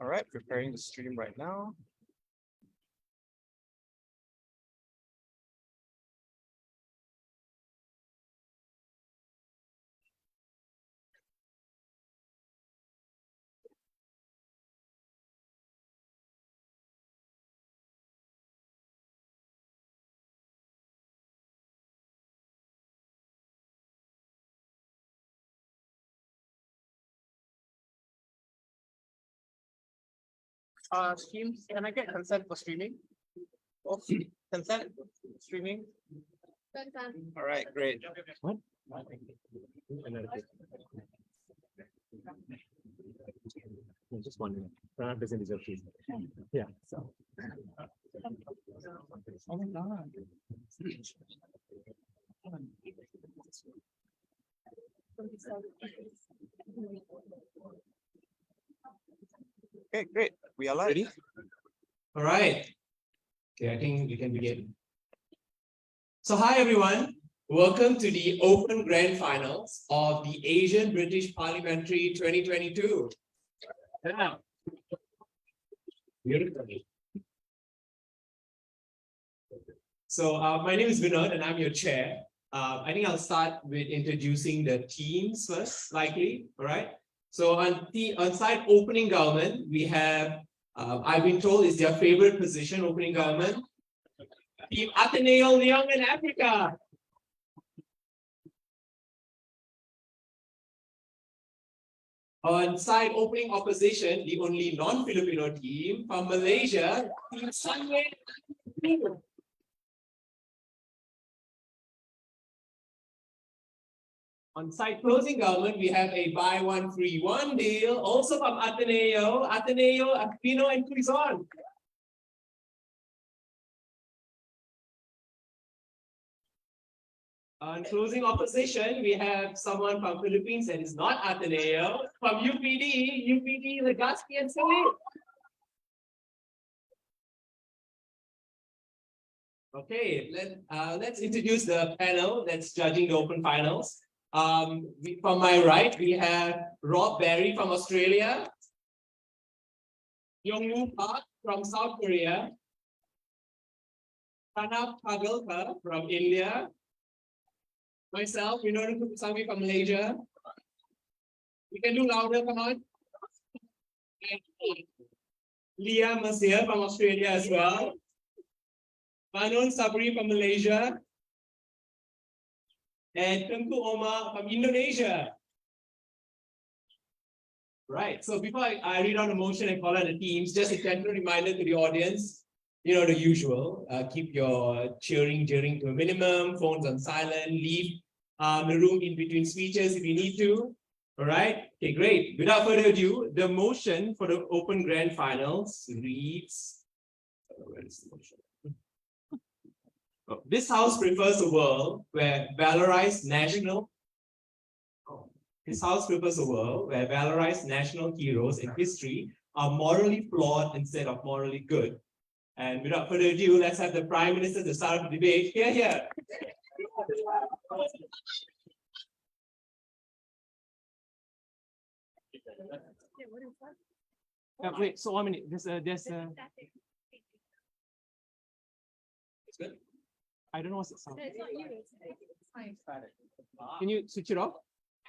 All right, preparing the stream right now. Streams, can I get consent for streaming? Oh, consent streaming. All right, great. What? No, just 1 minute. Pranav doesn't deserve this. Yeah. So. Oh my God. Okay, great. We are live. Ready? All right. Okay, I think we can begin. So hi everyone. Welcome to the Open Grand Finals of the Asian British Parliamentary 2022. Yeah. Beautiful. So my name is Vinod and I'm your chair. I think I'll start with introducing the teams first, likely. All right. So on side opening government, we have, I've been told it's their favorite position, opening government. Team Ateneo, Leung in Africa. On side opening opposition, the only non-Filipino team from Malaysia, Team Sunway Ali Pu. On site closing government, we have a buy one, free one deal, also from Ateneo, Aquino, and Cuizon. On closing opposition, we have someone from Philippines that is not Ateneo, from UPD Legaspi Sulit. Okay, let's introduce the panel that's judging the open finals. From my right, we have Rob Barry from Australia, Youngwoo Park from South Korea, Pranav Pagalkar from India, myself, Vinod Kusami from Malaysia. We can do louder, come on. And Leah Masir from Australia as well. Manon Sabri from Malaysia. And Tengku Omar from Indonesia. Right, so before I read out the motion and call out the teams, just a gentle reminder to the audience, you know, the usual, keep your cheering to a minimum, phones on silent, leave the room in between speeches if you need to. All right, okay, great. Without further ado, the motion for the Open Grand Finals reads, where is the motion? This House prefers a world where valorized national heroes in history are morally flawed instead of morally good. And without further ado, let's have the Prime Minister to start the debate. Here. Wait, so 1 minute. There's It's good. I don't know what's the sound. It's not you. It's fine. Can you switch it off?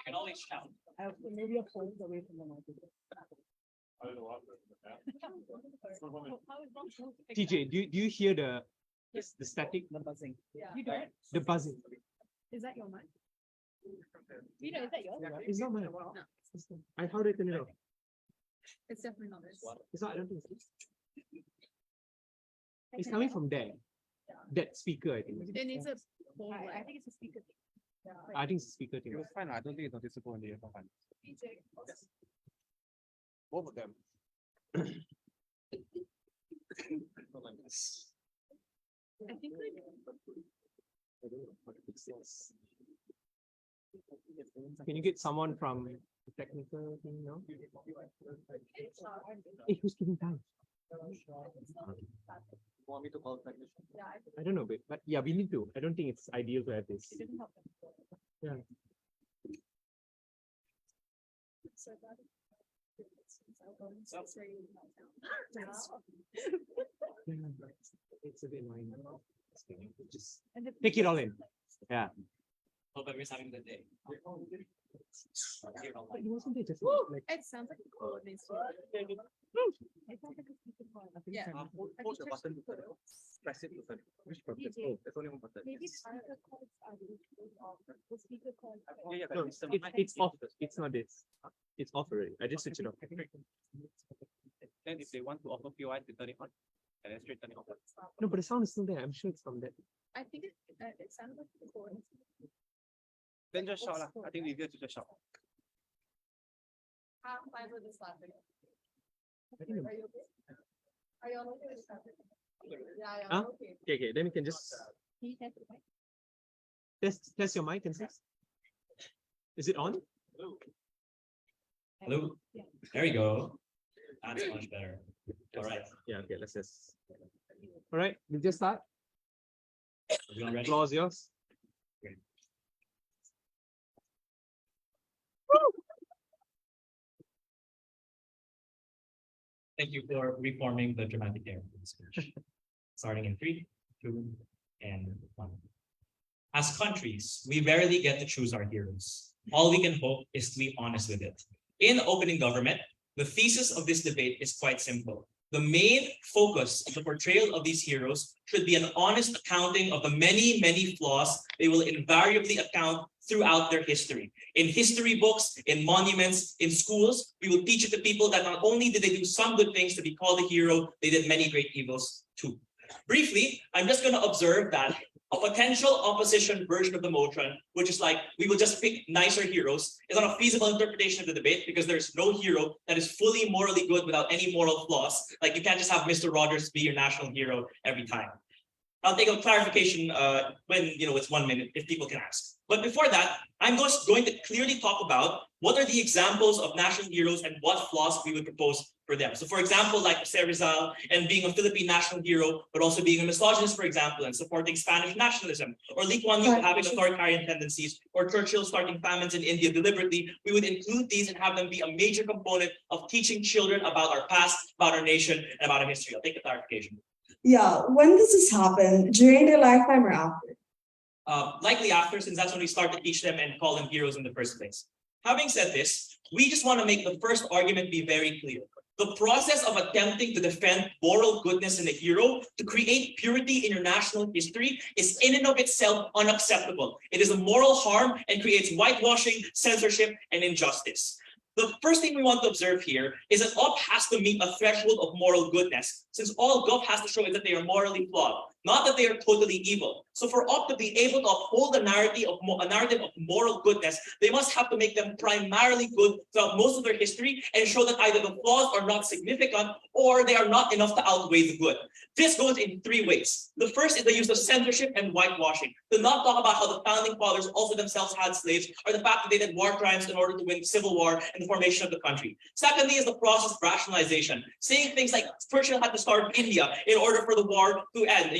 I can always shout. Maybe a phone away from the microphone. TJ, do you hear the static? The buzzing. Yeah. You don't? The buzzing. Is that your mic? Vito, is that yours? It's not mine. No, How do I turn it off? it's definitely not this. It's not, I don't think it's coming from there. That speaker, I think. Then it's a phone. I think it's a speaker thing. I think it's a speaker thing. It was fine. I don't think it's noticeable in the earphone. Both of them. Not like this. I think Can you get someone from the technical thing now? Hey, who's giving time? Want me to call technician? I don't know, but yeah, we need to. I don't think it's ideal to have this. it didn't help them. Yeah. It's a bit annoying. Just take it all in. Yeah. Hope everyone's having a good day. But wasn't there just like It sounds like a code needs to. It sounds like a speaker code. Yeah. Hold the button to press it to turn. which purpose? DJ. Oh, There's only one button. Maybe the speaker codes are the speaker code. Yeah, no, it's off. It's not this. It's off already. I just switched it off. Then if they want to offer POI to turn it on, and then straight turn it off. No, but the sound is still there. I'm sure it's from that. I think it sounds like the code. Then just shout lah. I think easier to just shout. I'm fine with this laughing. I think Are you okay? Are you all okay with this laughing? Yeah, Huh? I'm okay. Okay, then we can just Can you test the mic? test your mic and see. Is it on? Hello. Yeah. There you go. That's much better. All right. Yeah, okay, let's just. All right, we'll just start. Everyone ready? Floor is yours. Thank you for reforming the dramatic air of the speech. Starting in 3, 2, and 1. As countries, we rarely get to choose our heroes. All we can hope is to be honest with it. In opening government, the thesis of this debate is quite simple. The main focus of the portrayal of these heroes should be an honest accounting of the many, many flaws they will invariably account throughout their history. In history books, in monuments, in schools, we will teach it to people that not only did they do some good things to be called a hero, they did many great evils too. Briefly, I'm just going to observe that a potential opposition version of the motion, which is like, we will just pick nicer heroes, is not a feasible interpretation of the debate because there's no hero that is fully morally good without any moral flaws. Like you can't just have Mr. Rogers be your national hero every time. I'll take a clarification when it's 1 minute if people can ask. But before that, I'm just going to clearly talk about what are the examples of national heroes and what flaws we would propose for them. So for example, like Jose Rizal and being a Philippine national hero, but also being a misogynist, for example, and supporting Spanish nationalism, or Lee Kuan Yew having authoritarian tendencies, or Churchill starting famines in India deliberately, we would include these and have them be a major component of teaching children about our past, about our nation, and about our history. I'll take a clarification. Yeah, when does this happen? During their lifetime or after? Likely after, since that's when we start to teach them and call them heroes in the first place. Having said this, we just want to make the first argument be very clear. The process of attempting to defend moral goodness in a hero to create purity in your national history is in and of itself unacceptable. It is a moral harm and creates whitewashing, censorship, and injustice. The first thing we want to observe here is that UP has to meet a threshold of moral goodness, since all GOP has to show is that they are morally flawed, not that they are totally evil. So for UP to be able to uphold a narrative of moral goodness, they must have to make them primarily good throughout most of their history and show that either the flaws are not significant or they are not enough to outweigh the good. This goes in 3 ways. The first is the use of censorship and whitewashing. To not talk about how the founding fathers also themselves had slaves, or the fact that they did war crimes in order to win civil war and the formation of the country. Secondly is the process of rationalization, saying things like Churchill had to starve India in order for the war to end,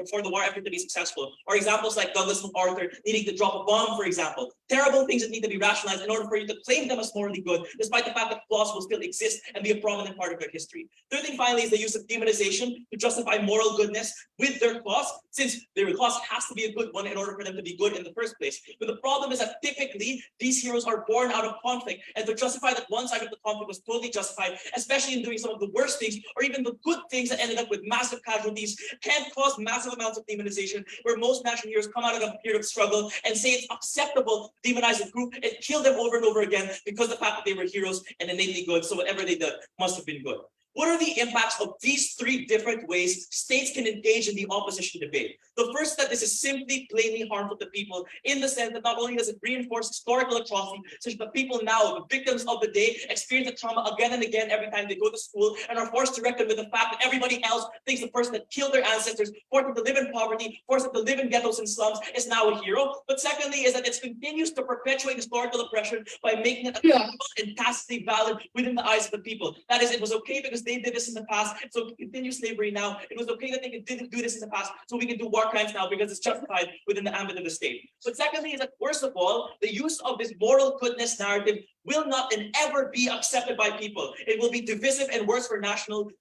for the war effort to be successful. Or examples like Douglas MacArthur needing to drop a bomb, for example. Terrible things that need to be rationalized in order for you to claim them as morally good, despite the fact that flaws will still exist and be a prominent part of their history. Third thing finally is the use of demonization to justify moral goodness with their cause, since their cause has to be a good one in order for them to be good in the first place. But the problem is that typically these heroes are born out of conflict, and to justify that one side of the conflict was totally justified, especially in doing some of the worst things or even the good things that ended up with massive casualties, can cause massive amounts of demonization, where most national heroes come out of a period of struggle and say it's acceptable to demonize a group and kill them over and over again because of the fact that they were heroes and innately good, so whatever they did must have been good. What are the impacts of these 3 different ways states can engage in the opposition debate? The first step is simply plainly harmful to people in the sense that not only does it reinforce historical atrocity, such that people now, the victims of the day, experience the trauma again and again every time they go to school and are forced to reckon with the fact that everybody else thinks the person that killed their ancestors, forced them to live in poverty, forced them to live in ghettos and slums, is now a hero. But secondly is that it continues to perpetuate historical oppression by making it acceptable and tacitly valid within the eyes of the people. That is, it was okay because they did this in the past, so we continue slavery now. It was okay that they didn't do this in the past, so we can do war crimes now because it's justified within the ambit of the state. But secondly is that, worst of all, the use of this moral goodness narrative will not and ever be accepted by people. It will be divisive and worse for national,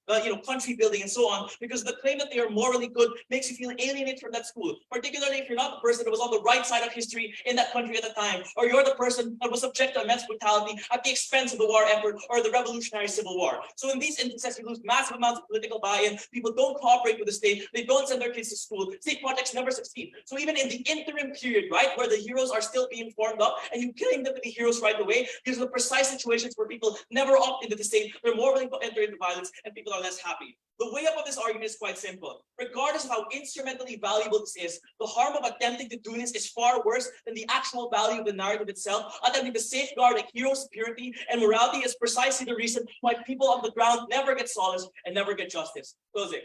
country building and so on, because the claim that they are morally good makes you feel alienated from that school, particularly if you're not the person that was on the right side of history in that country at the time, or you're the person that was subject to immense brutality at the expense of the war effort or the revolutionary civil war. So in these instances, you lose massive amounts of political buy-in. People don't cooperate with the state. They don't send their kids to school. State projects never succeed. So even in the interim period, right, where the heroes are still being formed up and you claim them to be heroes right away, these are the precise situations where people never opt into the state. They're more willing to enter into violence and people are less happy. The way up of this argument is quite simple. Regardless of how instrumentally valuable this is, the harm of attempting to do this is far worse than the actual value of the narrative itself. Attempting to safeguard a hero's purity and morality is precisely the reason why people on the ground never get solace and never get justice. Closing.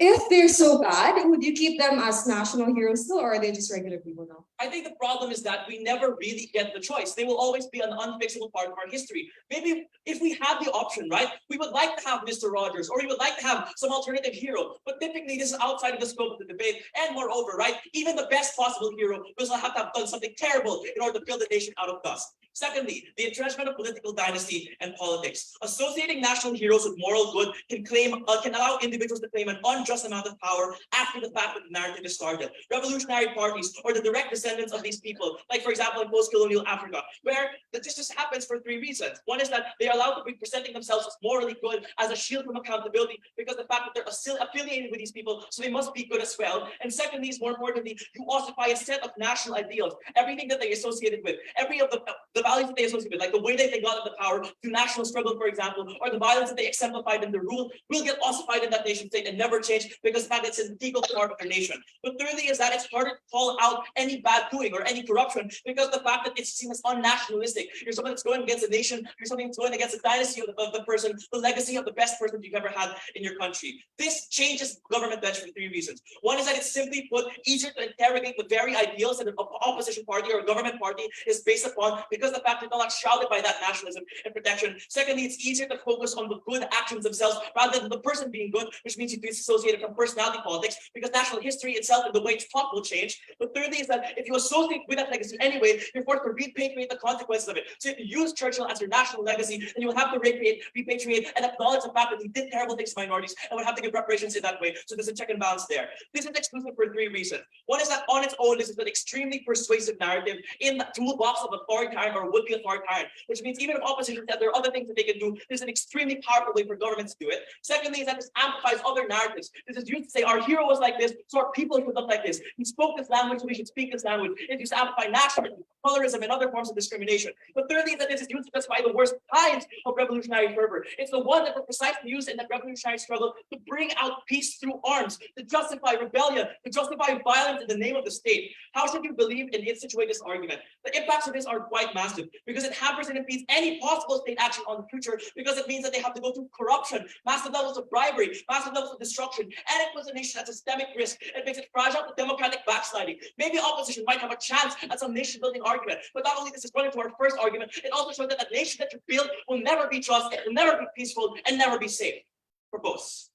If they're so bad, would you keep them as national heroes still, or are they just regular people now? I think the problem is that we never really get the choice. They will always be an unfixable part of our history. Maybe if we had the option, right, we would like to have Mr. Rogers, or we would like to have some alternative hero. But typically, this is outside of the scope of the debate. And moreover, right, even the best possible hero will have to have done something terrible in order to build a nation out of dust. Secondly, the entrenchment of political dynasty and politics. Associating national heroes with moral good can allow individuals to claim an unjust amount of power after the fact that the narrative is started. Revolutionary parties or the direct descendants of these people, like for example in post-colonial Africa, where this just happens for three reasons. One is that they are allowed to be presenting themselves as morally good, as a shield from accountability, because the fact that they're still affiliated with these people, so they must be good as well. And secondly, is more importantly, you occupy a set of national ideals, everything that they associated with, every of the values that they associate with, like the way that they got into power through national struggle, for example, or the violence that they exemplified in the rule, will get ossified in that nation state and never change because the fact that it's an integral part of their nation. But thirdly is that it's harder to call out any bad doing or any corruption because the fact that it's seen as unnationalistic. You're someone that's going against a nation, you're something that's going against the dynasty of the person, the legacy of the best person you've ever had in your country. This changes government bench for three reasons. One is that it's simply put easier to interrogate the very ideals that an opposition party or a government party is based upon because the fact that they're not shrouded by that nationalism and protection. Secondly, it's easier to focus on the good actions themselves rather than the person being good, which means you disassociate it from personality politics because national history itself and the way it's taught will change. But thirdly is that if you associate with that legacy anyway, you're forced to repatriate the consequences of it. So if you use Churchill as your national legacy, then you will have to repatriate and acknowledge the fact that he did terrible things to minorities and would have to give reparations in that way. So there's a check and balance there. This is exclusive for three reasons. One is that on its own, this is an extremely persuasive narrative in the toolbox of authoritarian or would-be authoritarian, which means even if opposition said there are other things that they can do, this is an extremely powerful way for governments to do it. Secondly, is that this amplifies other narratives. This is used to say our hero was like this, so our people should look like this. He spoke this language, so we should speak this language. It used to amplify nationalism, colorism, and other forms of discrimination. But thirdly, is that this is used to justify the worst kinds of revolutionary fervor. It's the one that were precisely used in that revolutionary struggle to bring out peace through arms, to justify rebellion, to justify violence in the name of the state. How should you believe and situate this argument? The impacts of this are quite massive because it hampers and impedes any possible state action on the future because it means that they have to go through corruption, massive levels of bribery, massive levels of destruction, and it puts a nation at systemic risk. It makes it fragile to democratic backsliding. Maybe opposition might have a chance at some nation-building argument, but not only this is running to our first argument, it also shows that the nation that you build will never be just, will never be peaceful, and never be safe for both.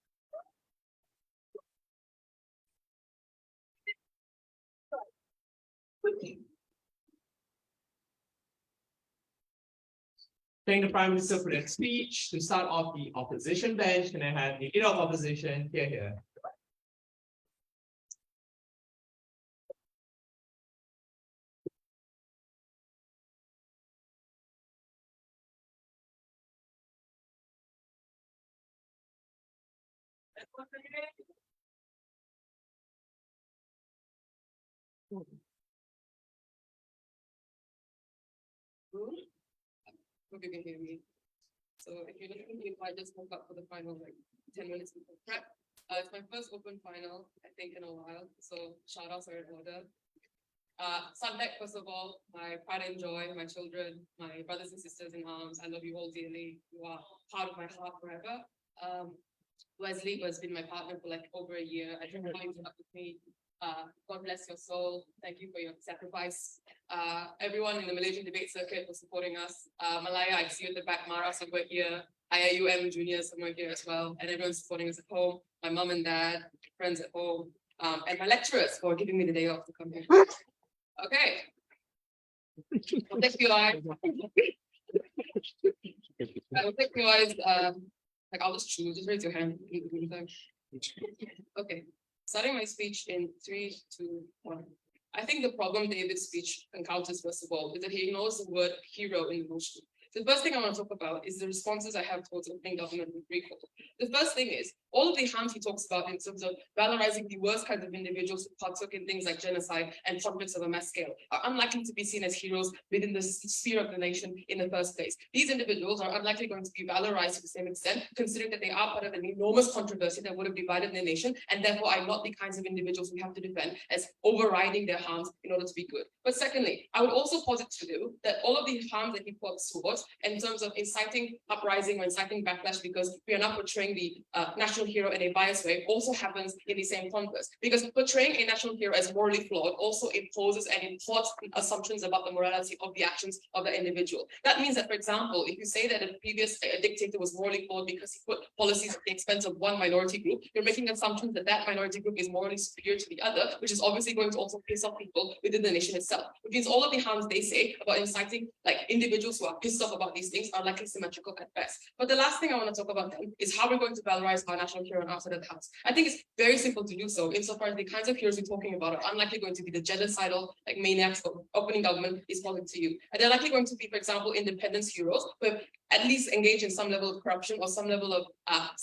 Thank the Prime Minister for that speech. To start off the opposition bench, can I have the leader of opposition here? Hope you can hear me. So if you're listening to me, I just woke up for the final like 10 minutes before prep. It's my first open final, I think, in a while. So shout outs are in order. Subdeck, first of all, my pride and joy, my children, my brothers and sisters in arms, I love you all dearly. You are part of my heart forever. Wesley, who has been my partner for like over a year, I think you up with me. God bless your soul. Thank you for your sacrifice. Everyone in the Malaysian debate circuit for supporting us. Malaya, I see you at the back. Mara, somewhere here. IIUM Junior, somewhere here as well. And everyone's supporting us at home. My mom and dad, friends at home. And my lecturers for giving me the day off to come here. Okay. Thank you, Technique-wise, like I'll just choose, just raise your hand. Okay, starting my speech in 3, 2, 1. I think the problem David's speech encounters, first of all, is that he ignores the word hero in the motion. The first thing I want to talk about is the responses I have towards opening government with recall. The first thing is, all of the harms he talks about in terms of valorizing the worst kinds of individuals who partook in things like genocide and conflicts of a mass scale are unlikely to be seen as heroes within the sphere of the nation in the first place. These individuals are unlikely going to be valorized to the same extent, considering that they are part of an enormous controversy that would have divided the nation, and therefore are not the kinds of individuals we have to defend as overriding their harms in order to be good. But secondly, I would also posit to you that all of the harms that he puts towards in terms of inciting uprising or inciting backlash because we are not portraying the national hero in a biased way also happens in the same context. Because portraying a national hero as morally flawed also imposes and imports assumptions about the morality of the actions of the individual. That means that, for example, if you say that a previous dictator was morally flawed because he put policies at the expense of one minority group, you're making assumptions that that minority group is morally superior to the other, which is obviously going to also piss off people within the nation itself. Which means all of the harms they say about inciting like individuals who are pissed off about these things are likely symmetrical at best. But the last thing I want to talk about then is how we're going to valorize our national hero outside of the house. I think it's very simple to do so, insofar as the kinds of heroes we're talking about are unlikely going to be the genocidal like maniacs of opening government is calling to you. And they're likely going to be, for example, independence heroes who have at least engaged in some level of corruption or some level of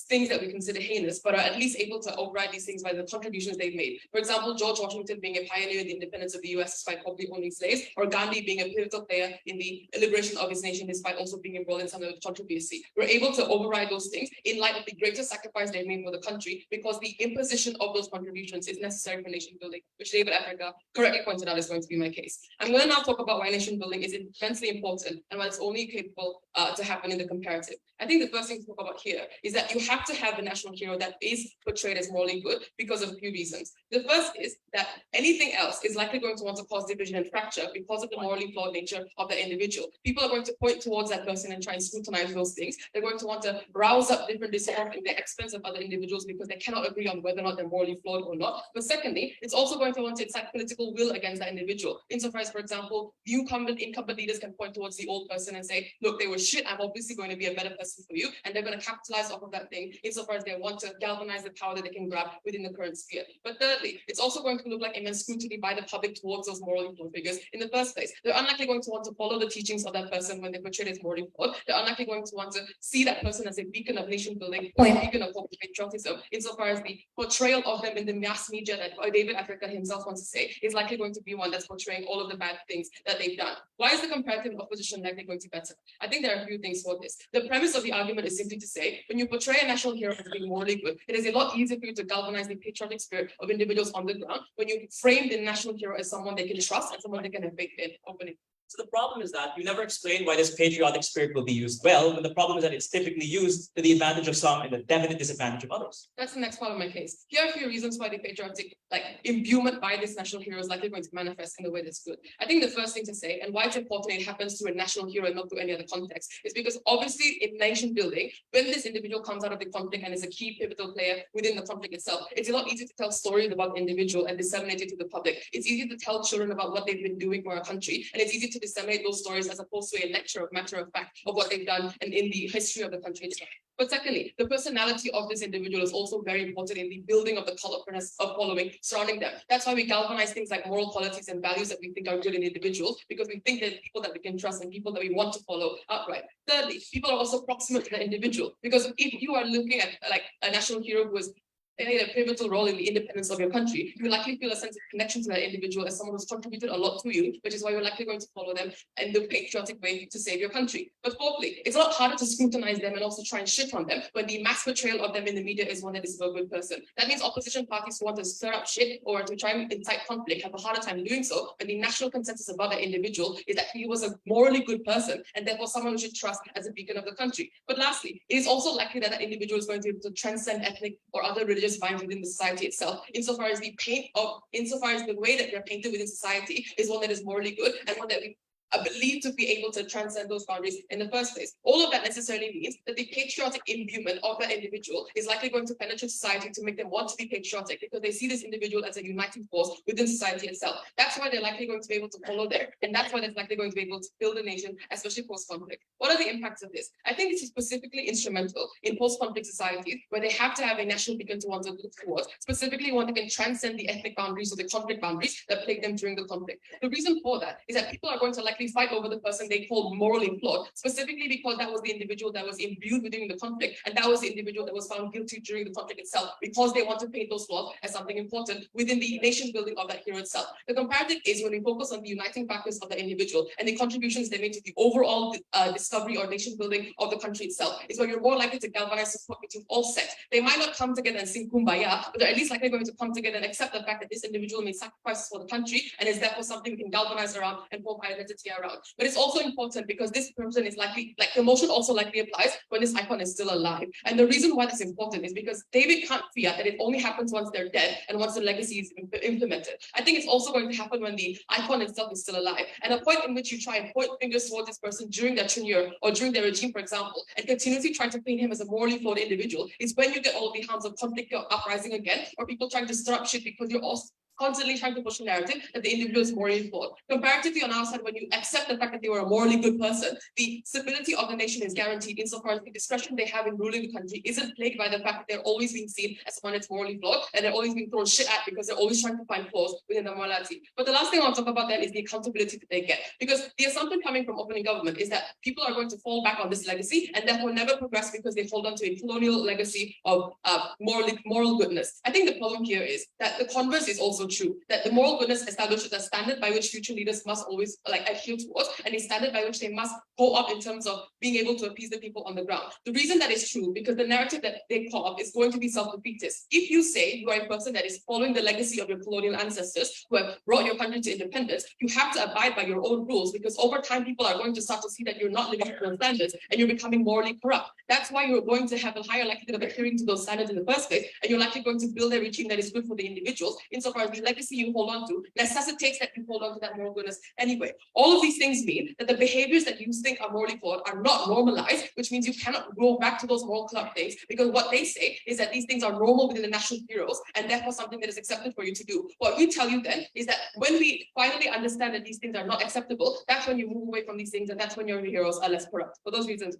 things that we consider heinous, but are at least able to override these things by the contributions they've made. For example, George Washington being a pioneer in the independence of the US despite probably owning slaves, or Gandhi being a pivotal player in the liberation of his nation despite also being embroiled in some level of controversy. We're able to override those things in light of the greater sacrifice they've made for the country, because the imposition of those contributions is necessary for nation building, which David Africa correctly pointed out is going to be my case. I'm going to now talk about why nation building is immensely important and why it's only capable to happen in the comparative. I think the first thing to talk about here is that you have to have a national hero that is portrayed as morally good because of a few reasons. The first is that anything else is likely going to want to cause division and fracture because of the morally flawed nature of the individual. People are going to point towards that person and try and scrutinize those things. They're going to want to rouse up different discord at the expense of other individuals because they cannot agree on whether or not they're morally flawed or not. But secondly, it's also going to want to incite political will against that individual. Insofar as, for example, the incumbent leaders can point towards the old person and say, look, they were shit, I'm obviously going to be a better person for you. And they're going to capitalize off of that thing insofar as they want to galvanize the power that they can grab within the current sphere. But thirdly, it's also going to look like immense scrutiny by the public towards those morally flawed figures in the first place. They're unlikely going to want to follow the teachings of that person when they're portrayed as morally flawed. They're unlikely going to want to see that person as a beacon of nation building or a beacon of patriotism, insofar as the portrayal of them in the mass media that David Africa himself wants to say is likely going to be one that's portraying all of the bad things that they've done. Why is the comparative opposition likely going to be better? I think there are a few things for this. The premise of the argument is simply to say, when you portray a national hero as being morally good, it is a lot easier for you to galvanize the patriotic spirit of individuals on the ground when you frame the national hero as someone they can trust and someone they can have faith in opening. So the problem is that you never explain why this patriotic spirit will be used well, when the problem is that it's typically used to the advantage of some and the definite disadvantage of others. That's the next part of my case. Here are a few reasons why the patriotic imbuement by this national hero is likely going to manifest in a way that's good. I think the first thing to say, and why it's important it happens through a national hero and not through any other context, is because obviously in nation building, when this individual comes out of the conflict and is a key pivotal player within the conflict itself, it's a lot easier to tell stories about the individual and disseminate it to the public. It's easy to tell children about what they've been doing for our country, and it's easy to disseminate those stories as opposed to a lecture of matter of fact of what they've done and in the history of the country itself. But secondly, the personality of this individual is also very important in the building of the colorfulness of following surrounding them. That's why we galvanize things like moral qualities and values that we think are good in individuals, because we think that people that we can trust and people that we want to follow outright. Thirdly, people are also proximate to the individual, because if you are looking at like a national hero who is played a pivotal role in the independence of your country, you will likely feel a sense of connection to that individual as someone who's contributed a lot to you, which is why you're likely going to follow them in the patriotic way to save your country. But fourthly, it's a lot harder to scrutinize them and also try and shit on them when the mass portrayal of them in the media is one that is a good person. That means opposition parties who want to stir up shit or to try and incite conflict have a harder time doing so when the national consensus about that individual is that he was a morally good person and therefore someone who should trust as a beacon of the country. But lastly, it is also likely that that individual is going to be able to transcend ethnic or other religious lines within the society itself, insofar as the way that they're painted within society is one that is morally good and one that we are believed to be able to transcend those boundaries in the first place. All of that necessarily means that the patriotic imbuement of that individual is likely going to penetrate society to make them want to be patriotic because they see this individual as a uniting force within society itself. That's why they're likely going to be able to follow there. And that's why they're likely going to be able to build a nation, especially post-conflict. What are the impacts of this? I think this is specifically instrumental in post-conflict societies where they have to have a national beacon to want to look towards, specifically one that can transcend the ethnic boundaries or the conflict boundaries that plague them during the conflict. The reason for that is that people are going to likely fight over the person they call morally flawed, specifically because that was the individual that was imbued within the conflict, and that was the individual that was found guilty during the conflict itself, because they want to paint those flaws as something important within the nation building of that hero itself. The comparative is when we focus on the uniting factors of the individual and the contributions they made to the overall discovery or nation building of the country itself, is where you're more likely to galvanize support between all sects. They might not come together and sing kumbaya, but they're at least likely going to come together and accept the fact that this individual made sacrifices for the country and is therefore something we can galvanize around and form identity around. But it's also important because this person is likely, like the motion also likely applies when this icon is still alive. And the reason why that's important is because David can't fear that it only happens once they're dead and once the legacy is implemented. I think it's also going to happen when the icon itself is still alive. And a point in which you try and point fingers towards this person during their tenure or during their regime, for example, and continuously try to paint him as a morally flawed individual is when you get all the hounds of conflict uprising again, or people trying to stir up shit because you're also constantly trying to push a narrative that the individual is morally flawed. Comparatively on our side, when you accept the fact that they were a morally good person, the stability of the nation is guaranteed insofar as the discretion they have in ruling the country isn't plagued by the fact that they're always being seen as someone that's morally flawed and they're always being thrown shit at because they're always trying to find flaws within the morality. But the last thing I want to talk about then is the accountability that they get. Because the assumption coming from opening government is that people are going to fall back on this legacy and therefore never progress because they hold on to a colonial legacy of moral goodness. I think the problem here is that the converse is also true, that the moral goodness establishes a standard by which future leaders must always adhere towards, and a standard by which they must go up in terms of being able to appease the people on the ground. The reason that is true, because the narrative that they call up is going to be self-defeatist. If you say you are a person that is following the legacy of your colonial ancestors who have brought your country to independence, you have to abide by your own rules, because over time people are going to start to see that you're not living up to those standards and you're becoming morally corrupt. That's why you're going to have a higher likelihood of adhering to those standards in the first place, and you're likely going to build a regime that is good for the individuals, insofar as the legacy you hold on to necessitates that you hold on to that moral goodness anyway. All of these things mean that the behaviors that you think are morally flawed are not normalized, which means you cannot go back to those moral corrupt things, because what they say is that these things are normal within the national heroes and therefore something that is accepted for you to do. What we tell you then is that when we finally understand that these things are not acceptable, that's when you move away from these things, and that's when your heroes are less corrupt. For those reasons,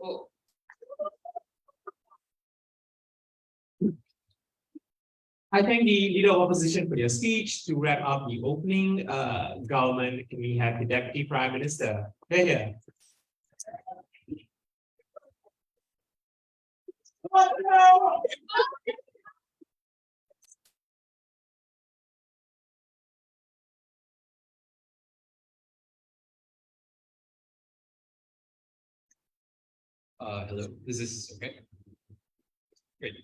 I thank the Leader of Opposition for their speech. To wrap up the opening government, can we have the Deputy Prime Minister? They're here. Hello, is this okay? Great.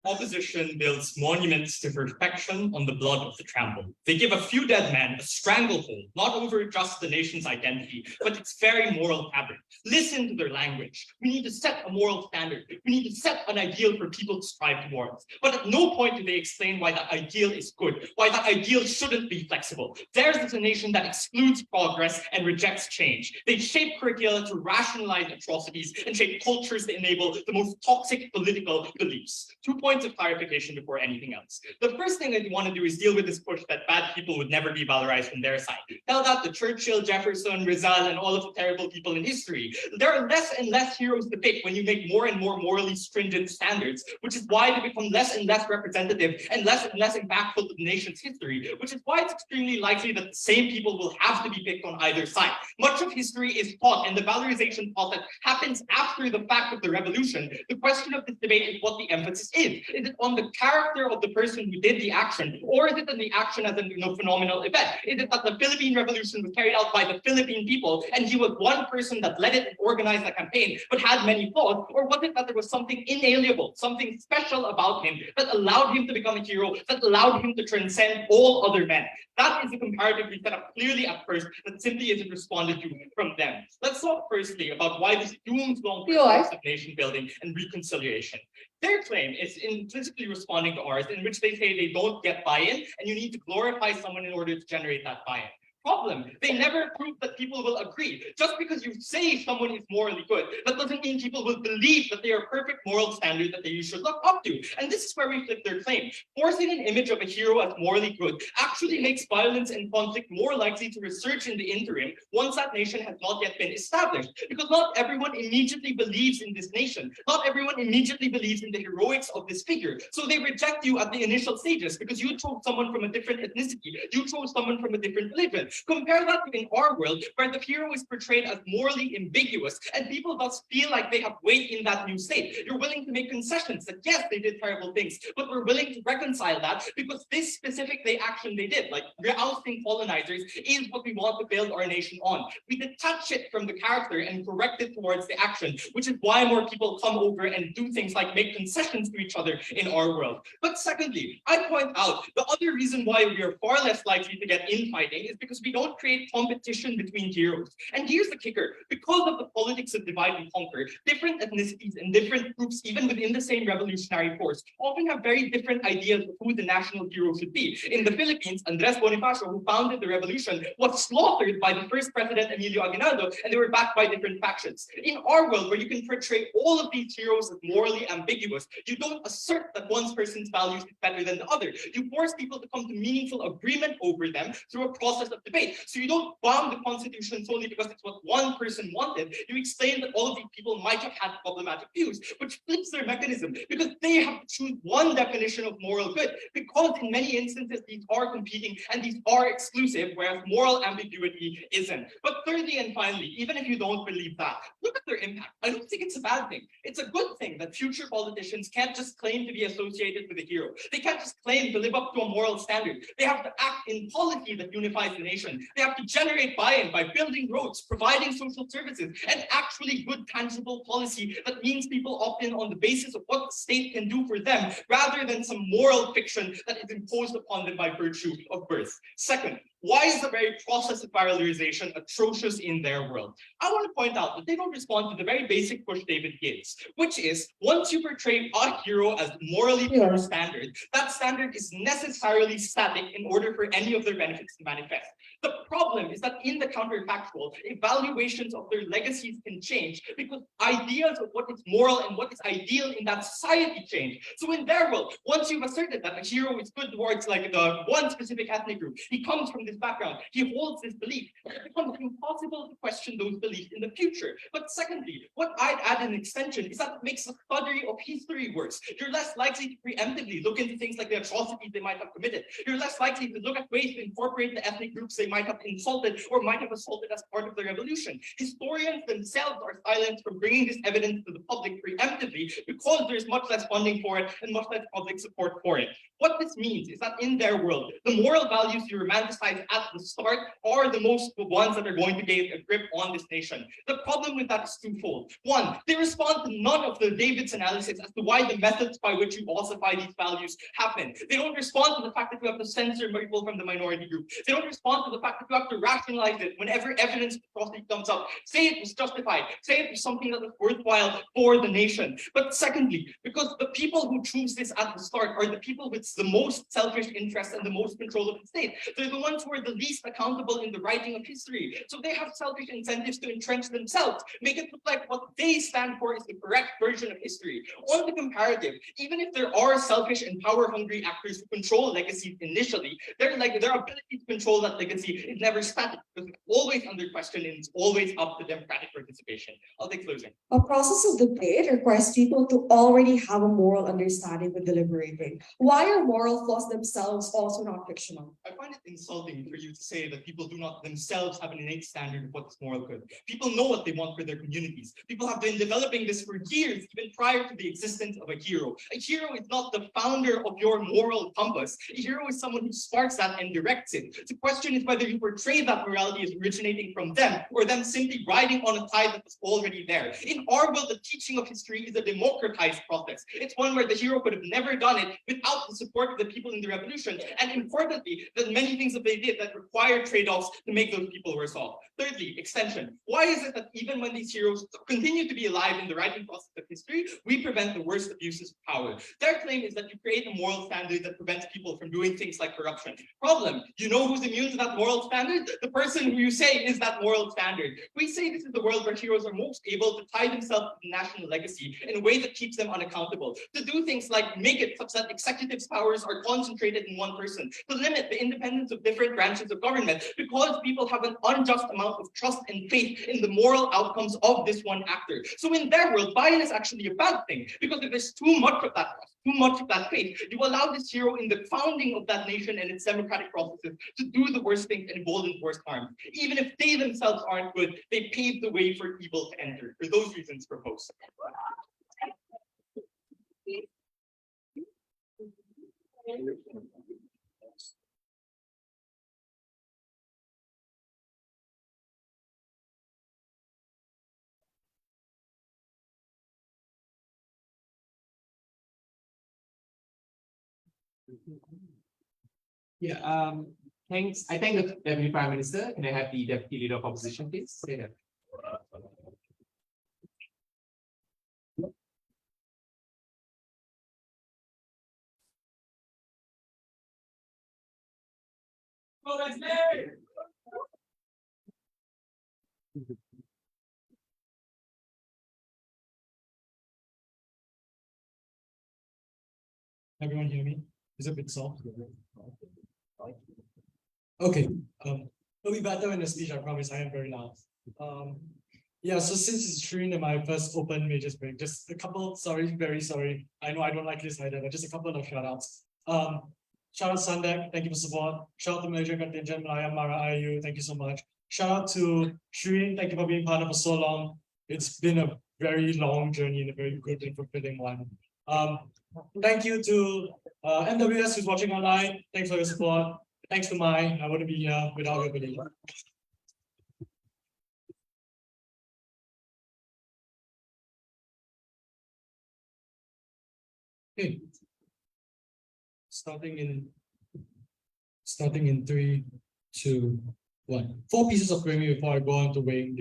Opposition builds monuments to perfection on the blood of the trampled. They give a few dead men a stranglehold, not over just the nation's identity, but its very moral fabric. Listen to their language. We need to set a moral standard. We need to set an ideal for people to strive towards. But at no point do they explain why that ideal is good, why that ideal shouldn't be flexible. Theirs is a nation that excludes progress and rejects change. They shape curricula to rationalize atrocities and shape cultures that enable the most toxic political beliefs. 2 points of clarification before anything else. The first thing that you want to do is deal with this push that bad people would never be valorized from their side. Tell that to Churchill, Jefferson, Rizal, and all of the terrible people in history. There are less and less heroes to pick when you make more and more morally stringent standards, which is why they become less and less representative and less impactful to the nation's history, which is why it's extremely likely that the same people will have to be picked on either side. Much of history is taught, and the valorization thought that happens after the fact of the revolution. The question of this debate is what the emphasis is. Is it on the character of the person who did the action, or is it on the action as a phenomenal event? Is it that the Philippine Revolution was carried out by the Philippine people and he was one person that led it and organized the campaign but had many flaws, or was it that there was something inalienable, something special about him that allowed him to become a hero, that allowed him to transcend all other men? That is the comparative we set up clearly at first that simply isn't responded to from them. Let's talk firstly about why this dooms long process of nation building and reconciliation. Their claim is implicitly responding to ours, in which they say they don't get buy-in and you need to glorify someone in order to generate that buy-in. Problem, they never prove that people will agree. Just because you say someone is morally good, that doesn't mean people will believe that they are a perfect moral standard that they should look up to. And this is where we flip their claim. Forcing an image of a hero as morally good actually makes violence and conflict more likely to resurge in the interim once that nation has not yet been established. Because not everyone immediately believes in this nation. Not everyone immediately believes in the heroics of this figure. So they reject you at the initial stages because you chose someone from a different ethnicity. You chose someone from a different religion. Compare that to in our world, where the hero is portrayed as morally ambiguous, and people thus feel like they have weight in that new state. You're willing to make concessions that yes, they did terrible things, but we're willing to reconcile that because this specific action they did, like ousting colonizers, is what we want to build our nation on. We detach it from the character and correct it towards the action, which is why more people come over and do things like make concessions to each other in our world. But secondly, I point out the other reason why we are far less likely to get infighting is because we don't create competition between heroes. And here's the kicker. Because of the politics of divide and conquer, different ethnicities and different groups, even within the same revolutionary force, often have very different ideas of who the national hero should be. In the Philippines, Andres Bonifacio, who founded the revolution, was slaughtered by the first president, Emilio Aguinaldo, and they were backed by different factions. In our world, where you can portray all of these heroes as morally ambiguous, you don't assert that one person's values is better than the other. You force people to come to meaningful agreement over them through a process of debate. So you don't bomb the Constitution solely because it's what one person wanted. You explain that all of these people might have had problematic views, which flips their mechanism because they have to choose one definition of moral good, because in many instances these are competing and these are exclusive, whereas moral ambiguity isn't. But thirdly and finally, even if you don't believe that, look at their impact. I don't think it's a bad thing. It's a good thing that future politicians can't just claim to be associated with a hero. They can't just claim to live up to a moral standard. They have to act in policy that unifies the nation. They have to generate buy-in by building roads, providing social services, and actually good tangible policy that means people opt in on the basis of what the state can do for them, rather than some moral fiction that is imposed upon them by virtue of birth. Second, why is the very process of valorization atrocious in their world? I want to point out that they don't respond to the very basic push David gives, which is once you portray a hero as morally pure standard, that standard is necessarily static in order for any of their benefits to manifest. The problem is that in the counterfactual, evaluations of their legacies can change because ideas of what is moral and what is ideal in that society change. So in their world, once you've asserted that a hero is good towards like the one specific ethnic group, he comes from this background, he holds this belief, it becomes impossible to question those beliefs in the future. But secondly, what I'd add an extension is that it makes the study of history worse. You're less likely to preemptively look into things like the atrocities they might have committed. You're less likely to look at ways to incorporate the ethnic groups they might have insulted or might have assaulted as part of the revolution. Historians themselves are silenced from bringing this evidence to the public preemptively because there's much less funding for it and much less public support for it. What this means is that in their world, the moral values you romanticize at the start are the ones that are going to gain a grip on this nation. The problem with that is twofold. One, they respond to none of the David's analysis as to why the methods by which you ossify these values happen. They don't respond to the fact that you have to censor people from the minority group. They don't respond to the fact that you have to rationalize it whenever evidence of atrocity comes up. Say it was justified. Say it was something that was worthwhile for the nation. But secondly, because the people who choose this at the start are the people with the most selfish interests and the most control of the state. They're the ones who are the least accountable in the writing of history. So they have selfish incentives to entrench themselves, make it look like what they stand for is the correct version of history. On the comparative, even if there are selfish and power-hungry actors who control legacies initially, their ability to control that legacy is never static because it's always under question and it's always up to democratic participation. I'll take closing. A process of debate requires people to already have a moral understanding when deliberating. Why are moral flaws themselves also not fictional? I find it insulting for you to say that people do not themselves have an innate standard of what is moral good. People know what they want for their communities. People have been developing this for years, even prior to the existence of a hero. A hero is not the founder of your moral compass. A hero is someone who sparks that and directs it. The question is whether you portray that morality as originating from them or them simply riding on a tide that was already there. In our world, the teaching of history is a democratized process. It's one where the hero could have never done it without the support of the people in the revolution. And importantly, that many things that they did it that require trade-offs to make those people worse off? Thirdly, extension. Why is it that even when these heroes continue to be alive in the writing process of history, we prevent the worst abuses of power? Their claim is that you create a moral standard that prevents people from doing things like corruption. Problem, you know who's immune to that moral standard? The person who you say is that moral standard. We say this is the world where heroes are most able to tie themselves to the national legacy in a way that keeps them unaccountable. To do things like make it such that executive's powers are concentrated in one person. To limit the independence of different branches of government because people have an unjust amount of trust and faith in the moral outcomes of this one actor. So in their world, Biden is actually a bad thing because if there's too much of that trust, too much of that faith, you allow this hero in the founding of that nation and its democratic processes to do the worst things and embolden the worst harm. Even if they themselves aren't good, they pave the way for evil to enter. For those reasons, propose. Yeah, thanks. I thank the Deputy Prime Minister. Can I have the Deputy Leader of Opposition, please? Say that. Everyone hear me? Is it a bit soft? Okay, it'll be better in the speech, I promise. I am very loud. Yeah, so since it's Shireen and my first open majors break, just a couple, sorry, very sorry. I know I don't like this either, but just a couple of shout outs. Shout out Sandek, thank you for support. Shout out to Malaysia contingent, Malaya, Mara, IU, thank you so much. Shout out to Shireen, thank you for being partner for so long. It's been a very long journey and a very good and fulfilling one. Thank you to MWS who's watching online. Thanks for your support. Thanks to mine. I wouldn't be here without your belief. Okay. Starting in 3, 2, 1. 4 pieces of framing before I go on to weighing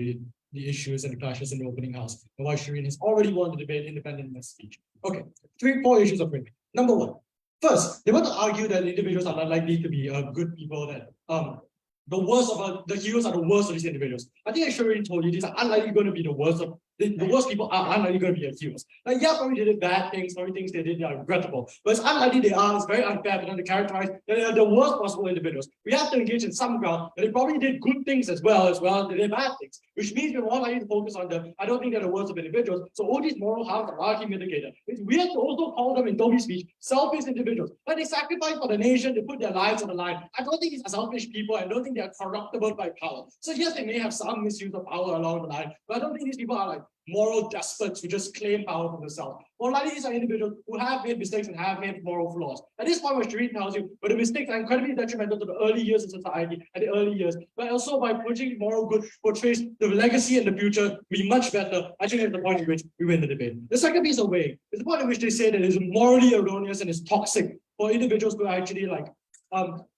the issues and the clashes in the opening house and why Shireen has already won the debate independent in her speech. Okay, 4 issues of framing. Number 1. First, they want to argue that individuals are not likely to be good people, that the heroes are the worst of these individuals. I think I should already told you these are unlikely going to be the worst of the worst people are unlikely going to be heroes. Like, yeah, probably they did bad things, probably things they did are regrettable, but it's unlikely they are. It's very unfair for them to characterize that they are the worst possible individuals. We have to engage in some ground that they probably did good things as well as they did bad things, which means we're more likely to focus on them. I don't think they're the worst of individuals. So all these moral harms are largely mitigated. It's weird to also call them in Toby's speech selfish individuals, but they sacrifice for the nation, they put their lives on the line. I don't think these are selfish people. I don't think they are corruptible by power. So yes, they may have some misuse of power along the line, but I don't think these people are like moral despots who just claim power for themselves. More likely, these are individuals who have made mistakes and have made moral flaws. At this point, what Shireen tells you, but the mistakes are incredibly detrimental to the early years of society, at the early years, but also by pushing moral good portrays the legacy and the future be much better. I think that's the point in which we win the debate. The second piece of weighing is the point in which they say that it is morally erroneous and is toxic for individuals who actually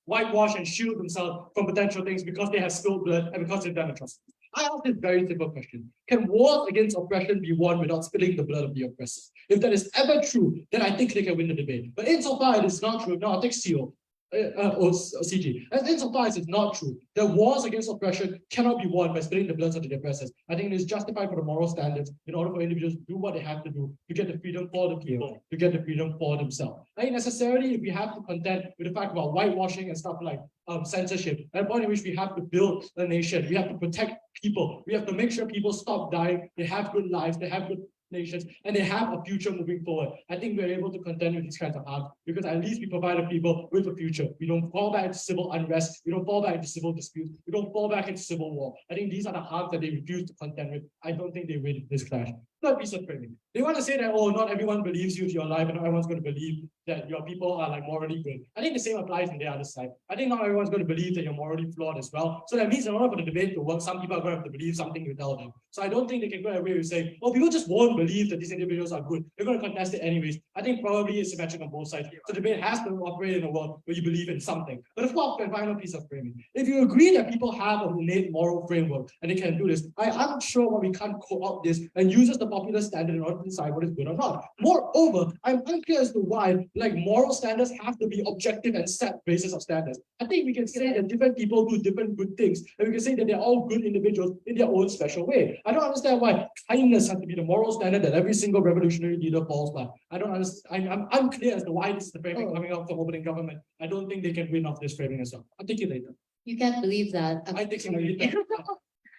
whitewash and shield themselves from potential things because they have spilled blood and because they've done atrocities. I ask this very simple question. Can wars against oppression be won without spilling the blood of the oppressor? If that is ever true, then I think they can win the debate. But insofar it is not true, no, I'll take CO. Or CG. As insofar as it's not true, that wars against oppression cannot be won by spilling the bloods of the oppressors. I think it is justified for the moral standards in order for individuals to do what they have to do to get the freedom for the people, to get the freedom for themselves. I think necessarily if we have to contend with the fact about whitewashing and stuff like censorship, at a point in which we have to build a nation, we have to protect people, we have to make sure people stop dying, they have good lives, they have good nations, and they have a future moving forward. I think we're able to contend with these kinds of harms because at least we provide the people with a future. We don't fall back into civil unrest. We don't fall back into civil disputes. We don't fall back into civil war. I think these are the harms that they refuse to contend with. I don't think they win this clash. Third piece of framing. They want to say that, oh, not everyone believes you to your life and not everyone's going to believe that your people are like morally good. I think the same applies on the other side. I think not everyone's going to believe that you're morally flawed as well. So that means in order for the debate to work, some people are going to have to believe something you tell them. So I don't think they can go away with saying, oh, people just won't believe that these individuals are good, they're going to contest it anyways. I think probably it's symmetric on both sides. So debate has to operate in a world where you believe in something. But the fourth and final piece of framing, if you agree that people have an innate moral framework and they can do this, I'm not sure why we can't co-opt this and use as the popular standard in order to decide what is good or not. Moreover, I'm unclear as to why like moral standards have to be objective and set basis of standards. I think we can say that different people do different good things, and we can say that they're all good individuals in their own special way. I don't understand why kindness has to be the moral standard that every single revolutionary leader falls by. I don't understand. I'm unclear as to why this is the framing coming out from opening government. I don't think they can win off this framing as well. I'll take it later. You can't believe that. I think so later.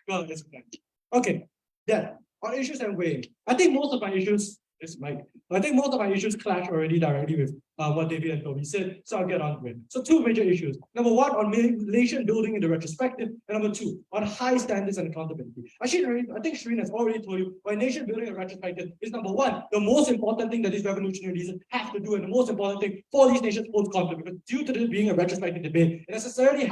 Well, that's fine. Okay, then on issues and weighing, I think most of my issues is Mike. I think most of my issues clash already directly with what David and Toby said, so I'll get on to it. So two major issues. Number one, on nation building in the retrospective, and number two, on high standards and accountability. Actually, I think Shireen has already told you why nation building in retrospective is number one, the most important thing that these revolutionary leaders have to do, and the most important thing for these nations post-conflict, because due to this being a retrospective debate, it necessarily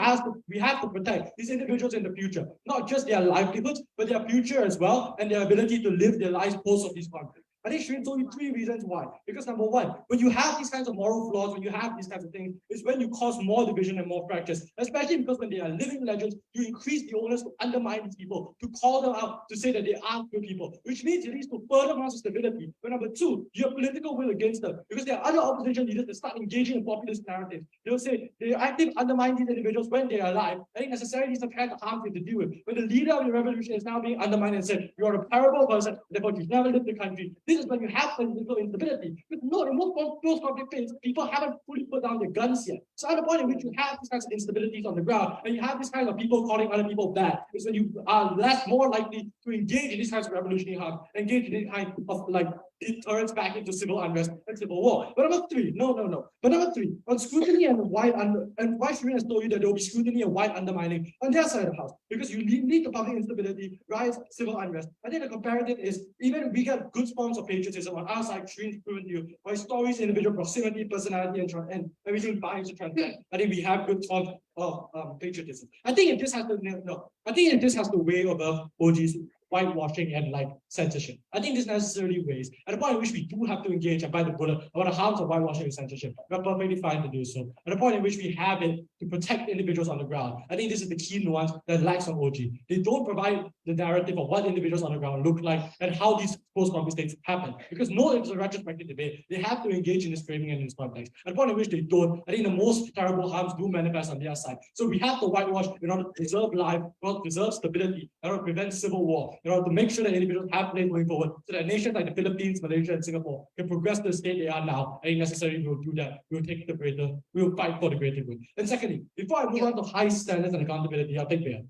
we have to protect these individuals in the future, not just their livelihoods, but their future as well, and their ability to live their lives post of these conflicts. I think Shireen told you three reasons why. Because number one, when you have these kinds of moral flaws, when you have these kinds of things, it's when you cause more division and more fractures. Especially because when they are living legends, you increase the onus to undermine these people, to call them out, to say that they are good people, which means it leads to further mass stability. But number two, you have political will against them. Because there are other opposition leaders that start engaging in populist narratives. They'll say they actively undermine these individuals when they are alive. I think necessarily some kind of harm to deal with. When the leader of the revolution is now being undermined and said, you are a terrible person, therefore you've never lived the country. This is when you have political instability. But no, in most post-conflict phase, people haven't fully put down their guns yet. So at the point in which you have these kinds of instabilities on the ground, and you have these kinds of people calling other people bad, is when you are more likely to engage in these kinds of revolutionary harm, engage in this kind of like deterrence back into civil unrest and civil war. But number three, no. But number three, on scrutiny and wide and why Shireen has told you that there will be scrutiny and wide undermining on their side of the house, because you need the public instability, rise civil unrest. I think the comparative is even we get good forms of patriotism on our side. Shireen's proven to you by stories, individual proximity, personality, and everything binds to transcend. I think we have good forms of patriotism. I think if this has to weigh above OG's whitewashing and like censorship. I think this necessarily weighs. At the point in which we do have to engage and bite the bullet about the harms of whitewashing and censorship, we're perfectly fine to do so. At the point in which we have it to protect individuals on the ground, I think this is the key nuance that lacks on OG. They don't provide the narrative of what individuals on the ground look like and how these post-conflict states happen. Because no, it's a retrospective debate. They have to engage in this framing and in this context. At the point in which they don't, I think the most terrible harms do manifest on their side. So we have to whitewash in order to preserve life, in order to preserve stability, in order to prevent civil war, in order to make sure that individuals have place going forward, so that nations like the Philippines, Malaysia, and Singapore can progress to the state they are now. I think necessarily we will do that. We will fight for the greater good. And secondly, before I move on to high standards and accountability, I'll take Bea.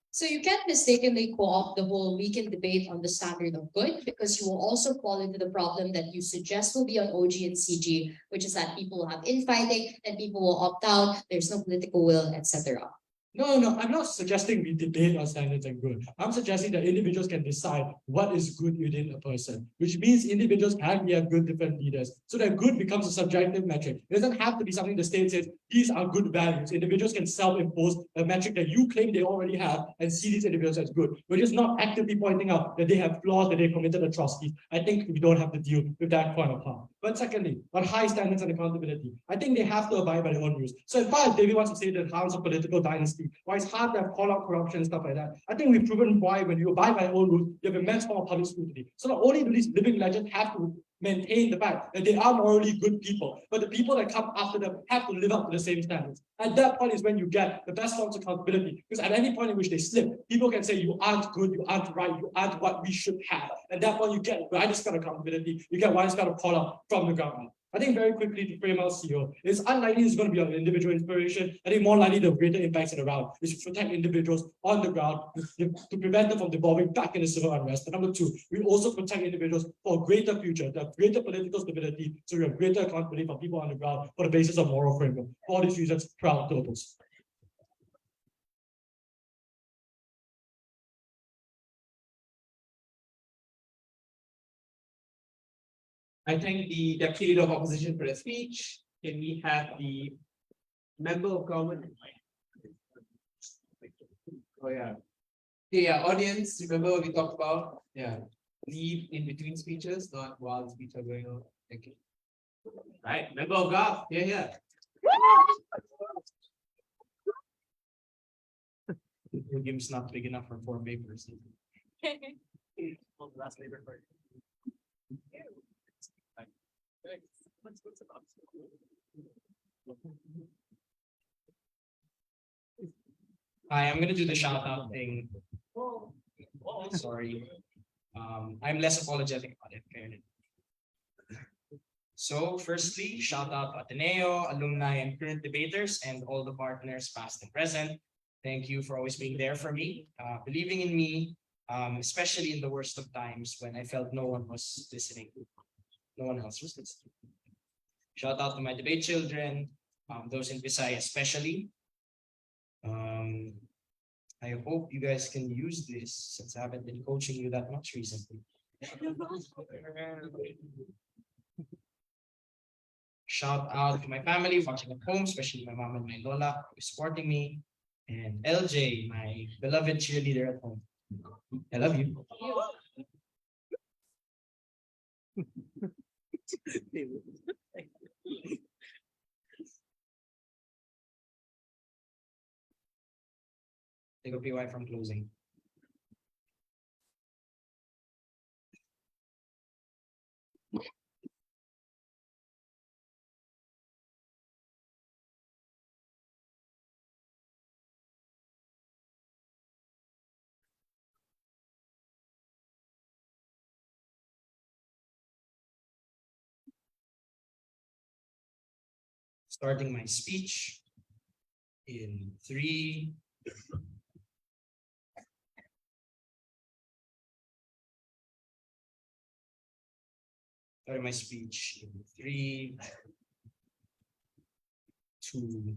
So you can't mistakenly co-opt the whole weekend debate on the standard of good, because you will also fall into the problem that you suggest will be on OG and CG, which is that people will have infighting and people will opt out, there's no political will, etc. No, I'm not suggesting we debate on standards and good. I'm suggesting that individuals can decide what is good within a person, which means individuals can have good different leaders. So that good becomes a subjective metric. It doesn't have to be something the state says, these are good values. Individuals can self-impose a metric that you claim they already have and see these individuals as good. We're just not actively pointing out that they have flaws, that they committed atrocities. I think we don't have to deal with that point of harm. But secondly, on high standards and accountability, I think they have to abide by their own rules. So in fact, David wants to say that harms of political dynasty, why it's hard to have call out corruption and stuff like that. I think we've proven why when you abide by your own rules, you have immense form of public scrutiny. So not only do these living legends have to maintain the fact that they are morally good people, but the people that come after them have to live up to the same standards. At that point is when you get the best forms of accountability, because at any point in which they slip, people can say you aren't good, you aren't right, you aren't what we should have. At that point you get widespread kind of accountability, you get widespread kind of call out from the government. I think very quickly to frame our CEO, it's unlikely it's going to be an individual inspiration. I think more likely the greater impacts in the ground is to protect individuals on the ground, to prevent them from devolving back into civil unrest. And number two, we also protect individuals for a greater future, the greater political stability, so we have greater accountability for people on the ground for the basis of moral framework. For all these reasons, proud to oppose. I thank the Deputy Leader of Opposition for the speech. Can we have the Member of Government? Oh yeah. Okay, yeah, audience, remember what we talked about? Yeah. lead in between speeches, not while the speeches are going on. Thank you. Right, member of GAF, here. The game's not big enough for 4 papers. Well, the last labor part. What's about? Hi, I'm gonna do the shout out thing. Sorry. I'm less apologetic about it, fairly. So firstly, shout out to Ateneo, alumni and current debaters and all the partners past and present. Thank you for always being there for me, believing in me, especially in the worst of times when I felt no one was listening. No one else was listening. Shout out to my debate children, those in Visay especially. I hope you guys can use this since I haven't been coaching you that much recently. Shout out to my family watching at home, especially my mom and my lola who is supporting me. And LJ, my beloved cheerleader at home. I love you. Take a PY from closing. Starting my speech in 3, starting my speech in 3, 2.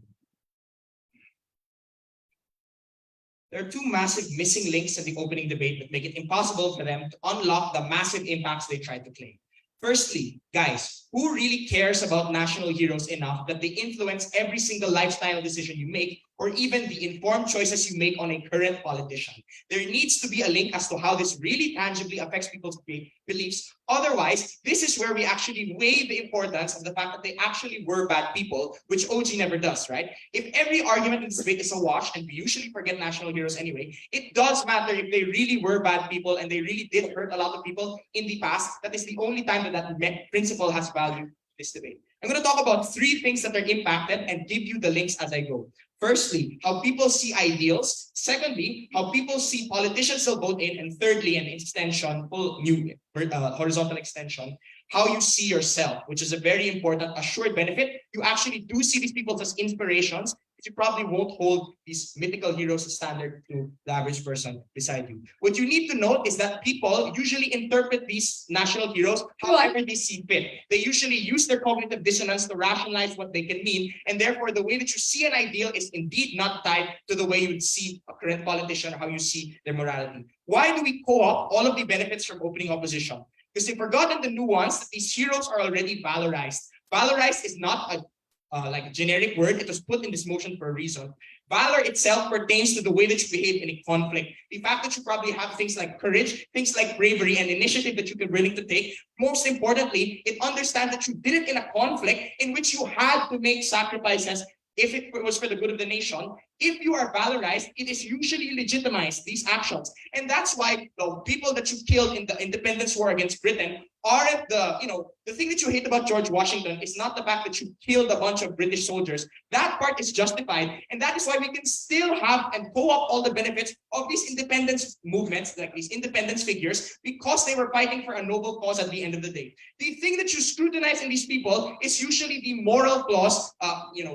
There are 2 massive missing links in the opening debate that make it impossible for them to unlock the massive impacts they tried to claim. Firstly, guys, who really cares about national heroes enough that they influence every single lifestyle decision you make or even the informed choices you make on a current politician? There needs to be a link as to how this really tangibly affects people's beliefs. Otherwise, this is where we actually weigh the importance of the fact that they actually were bad people, which OG never does, right? If every argument in this debate is a wash, and we usually forget national heroes anyway, it does matter if they really were bad people and they really did hurt a lot of people in the past. That is the only time that principle has value in this debate. I'm going to talk about 3 things that are impacted and give you the links as I go. Firstly, how people see ideals. Secondly, how people see politicians they'll vote in. And thirdly, an extension, full new horizontal extension, how you see yourself, which is a very important assured benefit. You actually do see these people as inspirations. You probably won't hold these mythical heroes as standard to the average person beside you. What you need to note is that people usually interpret these national heroes however they see fit. They usually use their cognitive dissonance to rationalize what they can mean, and therefore the way that you see an ideal is indeed not tied to the way you would see a current politician or how you see their morality. Why do we co-opt all of the benefits from opening opposition? Because they've forgotten the nuance that these heroes are already valorized. Valorized is not a like a generic word. It was put in this motion for a reason. Valor itself pertains to the way that you behave in a conflict. The fact that you probably have things like courage, things like bravery and initiative that you can willing to take. Most importantly, it understands that you did it in a conflict in which you had to make sacrifices if it was for the good of the nation. If you are valorized, it is usually legitimized, these actions. And that's why the people that you killed in the independence war against Britain aren't the thing that you hate about George Washington is not the fact that you killed a bunch of British soldiers. That part is justified. And that is why we can still have and co-opt all the benefits of these independence movements, like these independence figures, because they were fighting for a noble cause at the end of the day. The thing that you scrutinize in these people is usually the moral flaws,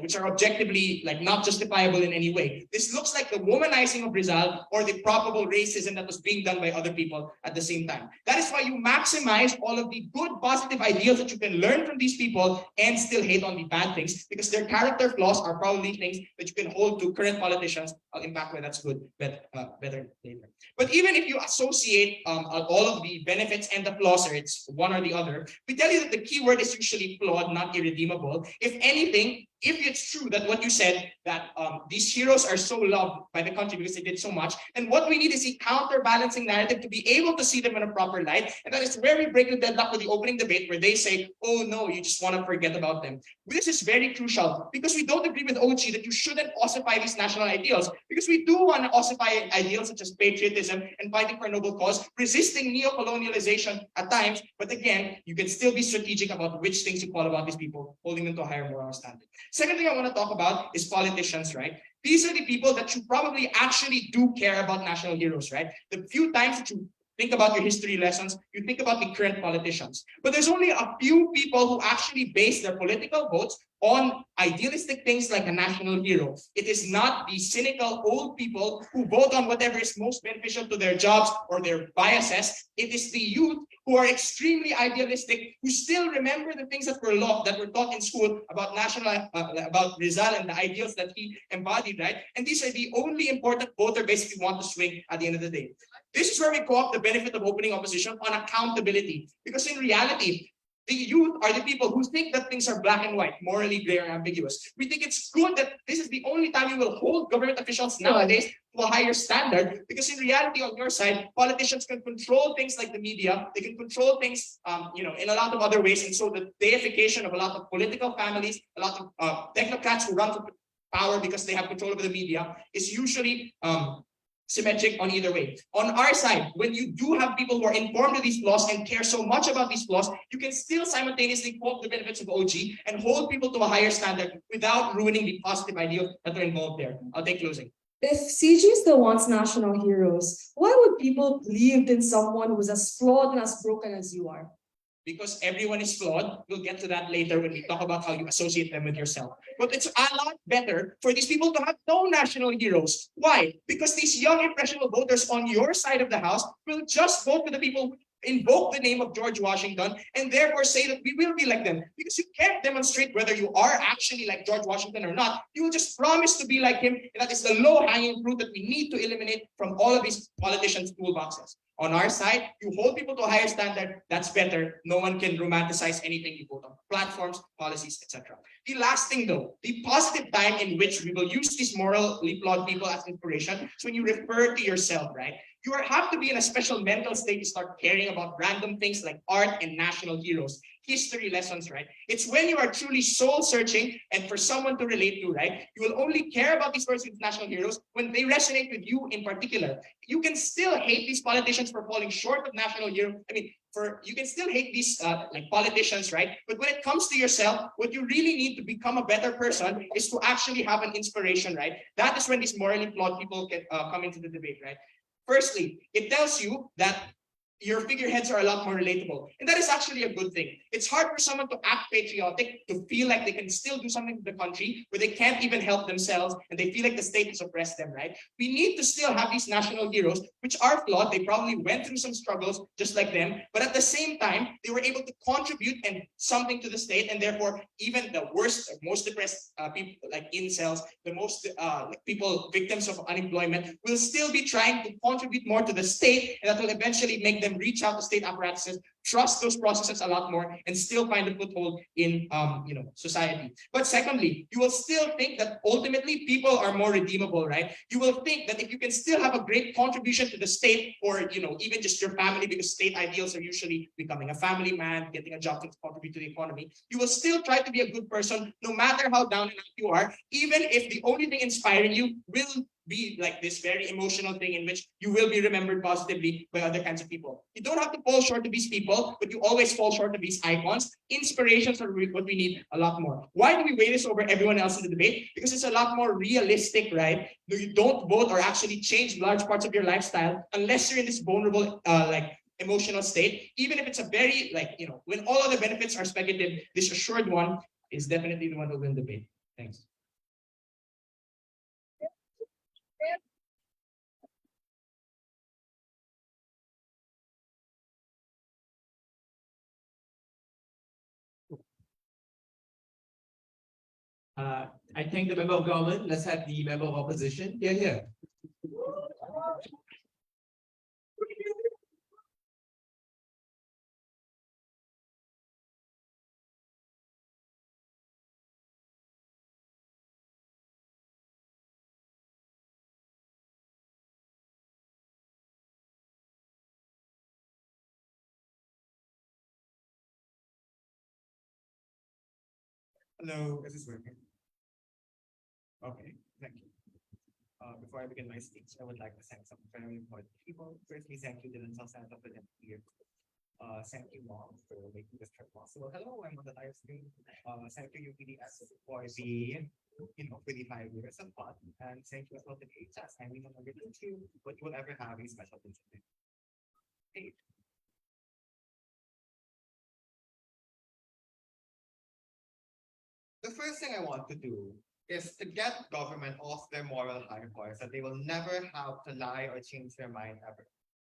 which are objectively like not justifiable in any way. This looks like the womanizing of Rizal or the probable racism that was being done by other people at the same time. That is why you maximize all of the good, positive ideals that you can learn from these people and still hate on the bad things, because their character flaws are probably things that you can hold to current politicians. I'll impact why that's good, better later. But even if you associate all of the benefits and the flaws, or it's one or the other, we tell you that the key word is usually flawed, not irredeemable. If anything, if it's true that what you said, that these heroes are so loved by the country because they did so much, then what we need is a counterbalancing narrative to be able to see them in a proper light. And that is where we break the deadlock with the opening debate, where they say, oh no, you just want to forget about them. This is very crucial because we don't agree with OG that you shouldn't ossify these national ideals, because we do want to ossify ideals such as patriotism and fighting for a noble cause, resisting neo-colonialization at times. But again, you can still be strategic about which things you call about these people, holding them to a higher moral standard. Second thing I want to talk about is politicians, right? These are the people that you probably actually do care about national heroes, right? The few times that you think about your history lessons, you think about the current politicians. But there's only a few people who actually base their political votes on idealistic things like a national hero. It is not the cynical old people who vote on whatever is most beneficial to their jobs or their biases. It is the youth who are extremely idealistic, who still remember the things that were taught in school about about Rizal and the ideals that he embodied, right? And these are the only important voter base if you want to swing at the end of the day. This is where we co-opt the benefit of opening opposition on accountability. Because in reality, the youth are the people who think that things are black and white, morally gray or ambiguous. We think it's good that this is the only time you will hold government officials nowadays to a higher standard, because in reality, on your side, politicians can control things like the media. They can control things, in a lot of other ways. And so the deification of a lot of political families, a lot of technocrats who run for power because they have control over the media is usually symmetric on either way. On our side, when you do have people who are informed of these flaws and care so much about these flaws, you can still simultaneously quote the benefits of OG and hold people to a higher standard without ruining the positive ideals that are involved there. I'll take closing. If CG still wants national heroes, why would people believe in someone who is as flawed and as broken as you are? Because everyone is flawed. We'll get to that later when we talk about how you associate them with yourself. But it's a lot better for these people to have no national heroes. Why? Because these young impressionable voters on your side of the house will just vote for the people who invoke the name of George Washington and therefore say that we will be like them. Because you can't demonstrate whether you are actually like George Washington or not. You will just promise to be like him, and that is the low-hanging fruit that we need to eliminate from all of these politicians' toolboxes. On our side, you hold people to a higher standard. That's better. No one can romanticize anything you vote on. Platforms, policies, etc. The last thing though, the positive time in which we will use these morally flawed people as inspiration is when you refer to yourself, right? You have to be in a special mental state to start caring about random things like art and national heroes, history lessons, right? It's when you are truly soul searching and for someone to relate to, right? You will only care about these persons, national heroes, when they resonate with you in particular. You can still hate these politicians for falling short of national hero. You can still hate these like politicians, right? But when it comes to yourself, what you really need to become a better person is to actually have an inspiration, right? That is when these morally flawed people can come into the debate, right? Firstly, it tells you that your figureheads are a lot more relatable. And that is actually a good thing. It's hard for someone to act patriotic, to feel like they can still do something for the country, where they can't even help themselves and they feel like the state has oppressed them, right? We need to still have these national heroes, which are flawed. They probably went through some struggles just like them, but at the same time, they were able to contribute and something to the state, and therefore even the worst, most depressed people like incels, the most people victims of unemployment will still be trying to contribute more to the state, and that will eventually make them reach out to state apparatuses, trust those processes a lot more, and still find a foothold in society. But secondly, you will still think that ultimately people are more redeemable, right? You will think that if you can still have a great contribution to the state, or even just your family, because state ideals are usually becoming a family man, getting a job to contribute to the economy, you will still try to be a good person no matter how down and out you are, even if the only thing inspiring you will be like this very emotional thing in which you will be remembered positively by other kinds of people. You don't have to fall short of these people, but you always fall short of these icons. Inspirations are what we need a lot more. Why do we weigh this over everyone else in the debate? Because it's a lot more realistic, right? You don't vote or actually change large parts of your lifestyle unless you're in this vulnerable, emotional state. Even if it's a very, when all other benefits are speculative, this assured one is definitely the one who will win the debate. Thanks. I thank the member of government. Let's have the member of opposition. Here. Hello, is this working? Okay, thank you. Before I begin my speech, I would like to thank some very important people. Firstly, thank you, Dylan Santa, for the here. Thank you, Mom, for making this trip possible. Hello, I'm on the live stream. Thank you, UPDS, for the 25 years of fun. And thank you as well to the HS. I mean, I'm not going to, but you will ever have a special incident. Hey. The first thing I want to do is to get government off their moral high horse that they will never have to lie or change their mind ever.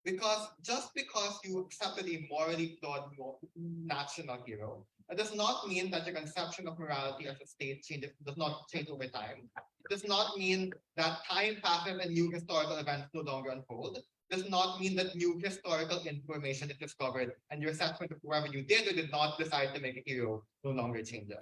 Because just because you accepted a morally flawed national hero, it does not mean that your conception of morality as a state does not change over time. It does not mean that time passes and new historical events no longer unfold. It does not mean that new historical information is discovered and your assessment of whoever you did or did not decide to make a hero no longer changes.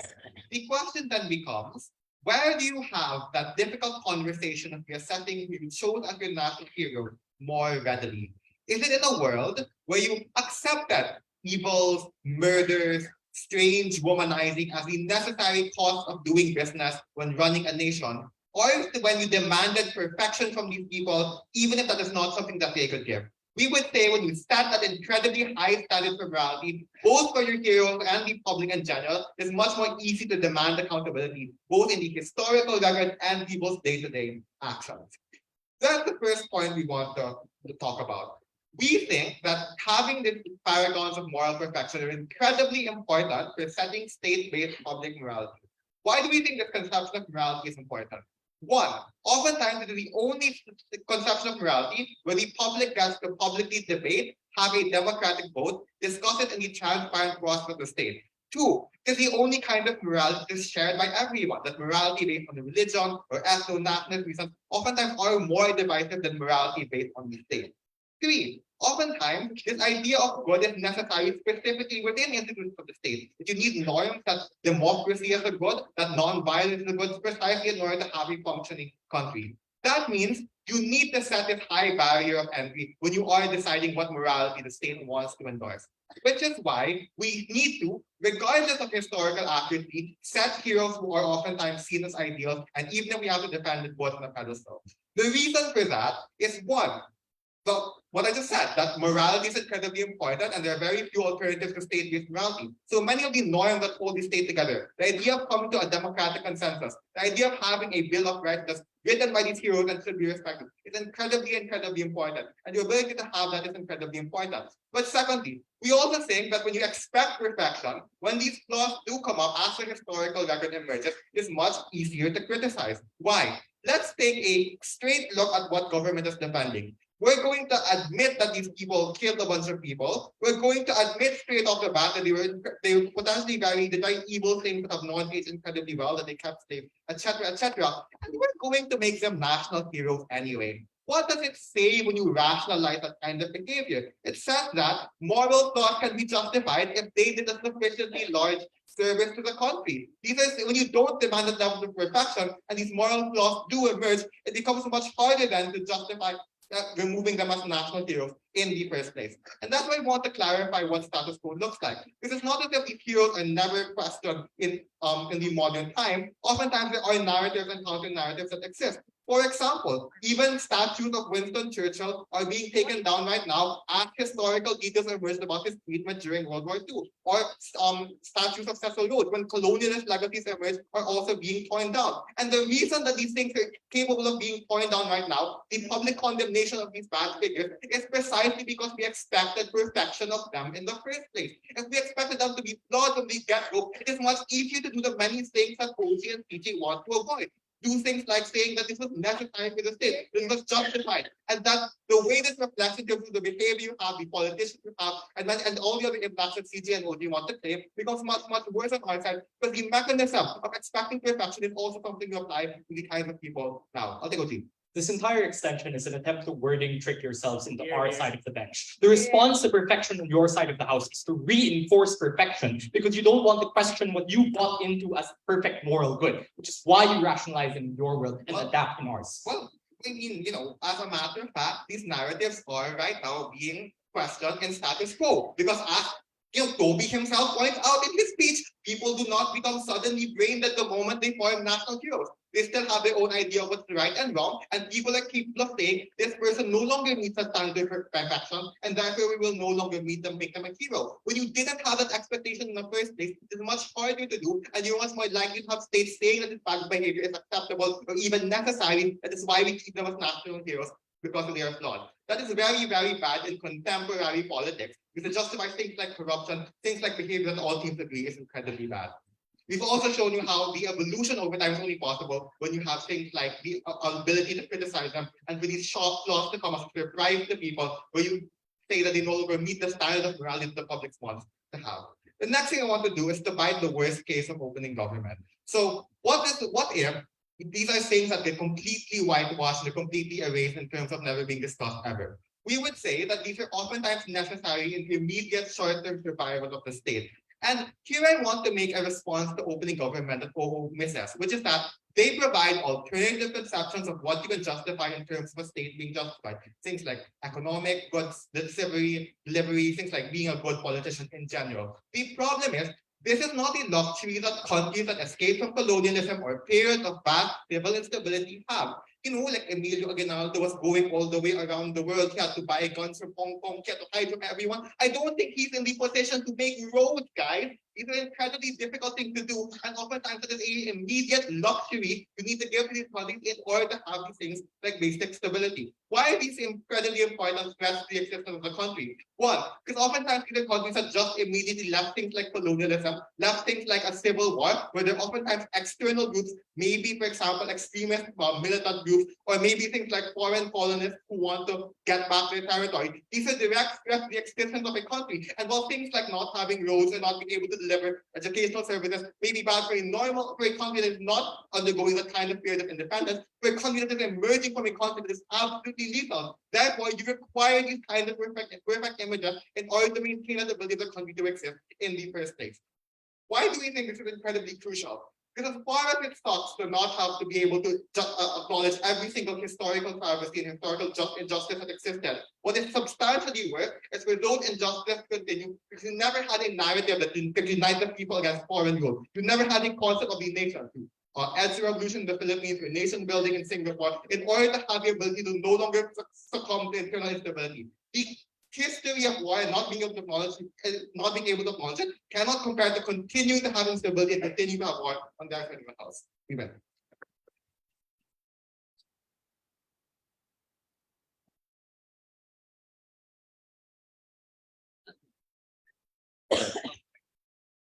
The question then becomes, where do you have that difficult conversation of assessing who you chose as your national hero more readily? Is it in a world where you accepted evils, murders, strange womanizing as the necessary cost of doing business when running a nation? Or is it when you demanded perfection from these people, even if that is not something that they could give? We would say when you set that incredibly high standard for morality, both for your heroes and the public in general, it's much more easy to demand accountability, both in the historical record and people's day-to-day actions. That's the first point we want to talk about. We think that having the paragons of moral perfection are incredibly important for setting state-based public morality. Why do we think this conception of morality is important? One, oftentimes it is the only conception of morality where the public gets to publicly debate, have a democratic vote, discuss it in the transparent process of the state. Two, it is the only kind of morality that is shared by everyone, that morality based on the religion or ethno-national reasons oftentimes are more divisive than morality based on the state. Three, oftentimes, this idea of good is necessary specifically within institutions of the state. That you need norms that democracy is a good, that non-violence is a good, precisely in order to have a functioning country. That means you need to set this high barrier of entry when you are deciding what morality the state wants to endorse. Which is why we need to, regardless of historical accuracy, set heroes who are oftentimes seen as ideals, and even if we have to defend it both on a pedestal. The reason for that is one, what I just said, that morality is incredibly important and there are very few alternatives to state-based morality. So many of the norms that hold the state together, the idea of coming to a democratic consensus, the idea of having a bill of rights that's written by these heroes and should be respected is incredibly, incredibly important. And your ability to have that is incredibly important. But secondly, we also think that when you expect perfection, when these flaws do come up as the historical record emerges, it's much easier to criticize. Why? Let's take a straight look at what government is defending. We're going to admit that these people killed a bunch of people. We're going to admit straight off the bat that they were potentially very evil things that have known aged incredibly well, that they kept safe, etc., etc. And we're going to make them national heroes anyway. What does it say when you rationalize that kind of behavior? It says that moral flaws can be justified if they did a sufficiently large service to the country. These are when you don't demand the level of perfection and these moral flaws do emerge, it becomes much harder then to justify removing them as national heroes in the first place. And that's why I want to clarify what status quo looks like. Because it's not as if these heroes are never questioned in the modern time. Oftentimes there are narratives and counter-narratives that exist. For example, even statues of Winston Churchill are being taken down right now as historical details emerged about his treatment during World War II. Or statues of Cecil Rhodes, when colonialist legacies emerged, are also being torn down. And the reason that these things are capable of being torn down right now, the public condemnation of these bad figures, is precisely because we expected perfection of them in the first place. If we expected them to be flawed from the get-go, it is much easier to do the many things that Posey and PG want to avoid. Do things like saying that this was necessary for the state, this was justified, and that the way this reflects in terms of the behavior you have, the politicians you have, and all the other impacts that CG and OG want to claim becomes much, much worse on our side, because the mechanism of expecting perfection is also something you apply to the kinds of people now. I'll take OG. This entire extension is an attempt to wording trick yourselves into our side of the bench. The response to perfection on your side of the house is to reinforce perfection because you don't want to question what you bought into as perfect moral good, which is why you rationalize in your world and adapt in ours. Well, I mean, as a matter of fact, these narratives are right now being questioned in status quo because as Toby himself points out in his speech, people do not become suddenly brain dead the moment they form national heroes. They still have their own idea of what's right and wrong, and people are capable of saying this person no longer meets the standard for perfection, and therefore we will no longer meet them, make them a hero. When you didn't have that expectation in the first place, it's much harder to do, and you're much more likely to have states saying that this bad behavior is acceptable or even necessary. That is why we treat them as national heroes, because they are flawed. That is very, very bad in contemporary politics, because it justifies things like corruption, things like behavior that all teams agree is incredibly bad. We've also shown you how the evolution over time is only possible when you have things like the ability to criticize them and for these sharp flaws to come as a surprise to people, where you say that they no longer meet the standard of morality that the public wants to have. The next thing I want to do is to bite the worst case of opening government. So what if these are things that get completely whitewashed and completely erased in terms of never being discussed ever? We would say that these are oftentimes necessary in the immediate short-term survival of the state. And here I want to make a response to opening government that OO misses, which is that they provide alternative conceptions of what you can justify in terms of a state being justified. Things like economic goods, delivery, things like being a good politician in general. The problem is, this is not a luxury that countries that escape from colonialism or periods of vast civil instability have. Like Emilio Aguinaldo was going all the way around the world. He had to buy guns from Hong Kong. He had to hide from everyone. I don't think he's in the position to make roads, guys. These are incredibly difficult things to do. And oftentimes it is an immediate luxury you need to give to these countries in order to have these things like basic stability. Why are these incredibly important threats to the existence of the country? One, because oftentimes these countries are just immediately left things like colonialism, left things like a civil war, where there are oftentimes external groups, maybe, for example, extremist militant groups, or maybe things like foreign colonists who want to get back their territory. These are direct threats to the existence of a country. And while things like not having roads and not being able to deliver educational services may be bad for a country that is not undergoing that kind of period of independence, for a country that is emerging from a country that is absolutely lethal. Therefore, you require these kind of perfect images in order to maintain the ability of the country to exist in the first place. Why do we think this is incredibly crucial? Because as far as it sucks to not have to be able to acknowledge every single historical travesty and historical injustice that existed, what is substantially worse is for those injustices to continue because you never had a narrative that could unite the people against foreign rule. You never had a concept of the nation. As the revolution in the Philippines, for nation building in Singapore, in order to have the ability to no longer succumb to internal instability. The history of war and not being able to acknowledge it cannot compare to continue to have instability and continue to have war on their anyone else. Amen.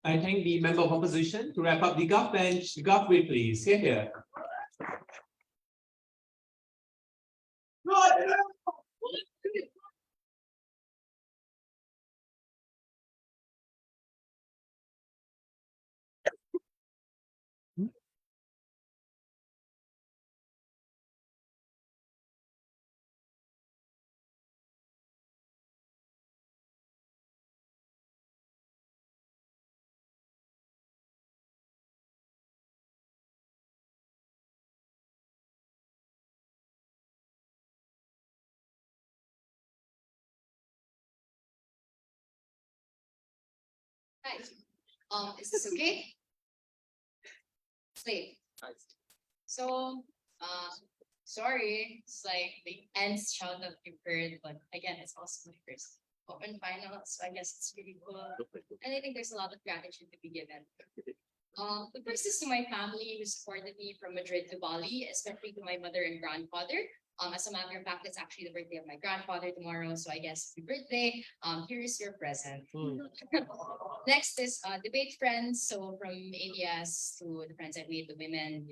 I thank the member of opposition to wrap up the Gov bench. The Gov will please. Here. Hi. Is this okay? Slave. So, sorry, it's like the ends shout that you've heard, but again, it's also my first open final, so I guess it's really cool. And I think there's a lot of gratitude to be given. The first is to my family who supported me from Madrid to Bali, especially to my mother and grandfather. As a matter of fact, it's actually the birthday of my grandfather tomorrow, so I guess happy birthday. Here's your present. Next is debate friends. So from ABS to the friends I've made, the women,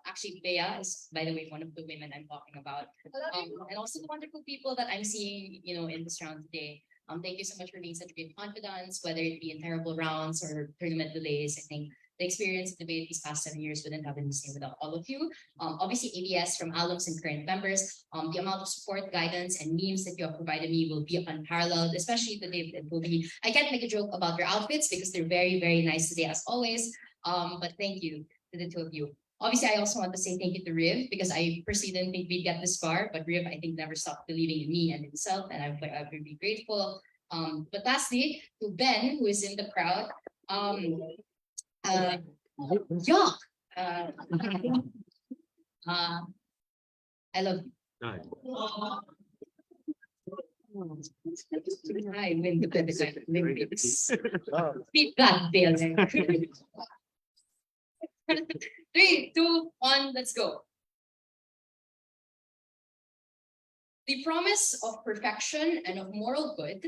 actually Bea is, by the way, one of the women I'm talking about. And also the wonderful people that I'm seeing, in this round today. Thank you so much for being such great confidence, whether it be in terrible rounds or tournament delays. I think the experience of debate these past 7 years wouldn't have been the same without all of you. Obviously, ABS from alums and current members, the amount of support, guidance, and memes that you have provided me will be unparalleled, especially to David and Toby. I can't make a joke about your outfits because they're very, very nice today as always. But thank you to the two of you. Obviously, I also want to say thank you to Riv because I personally didn't think we'd get this far, but Riv, I think, never stopped believing in me and himself, and I'm very grateful. But lastly, to Ben, who is in the crowd, yuck. I love you. I win the Olympics. Beat that building. 3, 2, 1, let's go. The promise of perfection and of moral good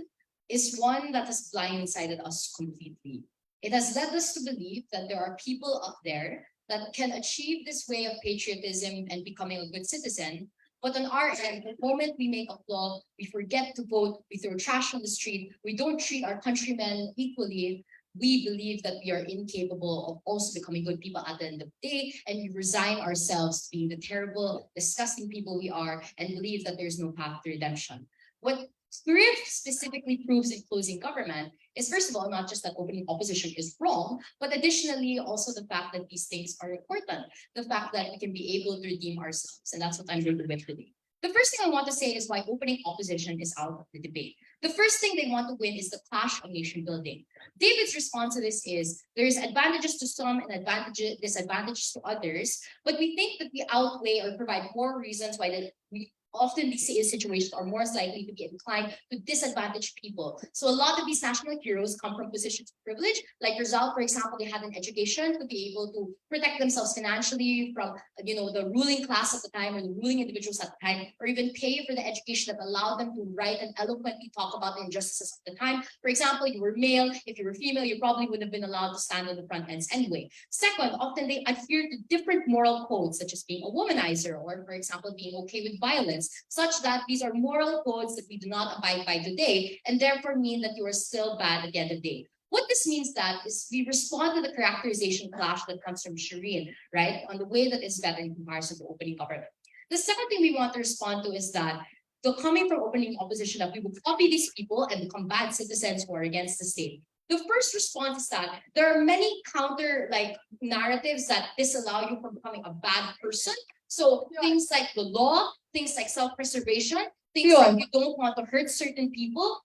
is one that has blindsided us completely. It has led us to believe that there are people up there that can achieve this way of patriotism and becoming a good citizen. But on our end, the moment we make a flaw, we forget to vote, we throw trash on the street, we don't treat our countrymen equally, we believe that we are incapable of also becoming good people at the end of the day, and we resign ourselves to being the terrible, disgusting people we are, and believe that there's no path to redemption. What thrift specifically proves in closing government is, first of all, not just that opening opposition is wrong, but additionally also the fact that these things are important, the fact that we can be able to redeem ourselves, and that's what I'm going to with today. The first thing I want to say is why opening opposition is out of the debate. The first thing they want to win is the clash of nation building. David's response to this is there's advantages to some and disadvantages to others, but we think that we outweigh or provide more reasons why we often these situations are more likely to be inclined to disadvantage people. So a lot of these national heroes come from positions of privilege. Like Rizal, for example, they had an education to be able to protect themselves financially from, the ruling class at the time or the ruling individuals at the time, or even pay for the education that allowed them to write and eloquently talk about the injustices of the time. For example, you were male. If you were female, you probably would have been allowed to stand on the front ends anyway. Second, often they adhere to different moral codes, such as being a womanizer, or for example, being okay with violence, such that these are moral codes that we do not abide by today, and therefore mean that you are still bad at the end of the day. What this means that is we respond to the characterization clash that comes from Shireen, right, on the way that is better in comparison to opening government. The second thing we want to respond to is that the coming from opening opposition that we will copy these people and become bad citizens who are against the state. The first response is that there are many counter narratives that disallow you from becoming a bad person. So things like the law, things like self-preservation, things like you don't want to hurt certain people.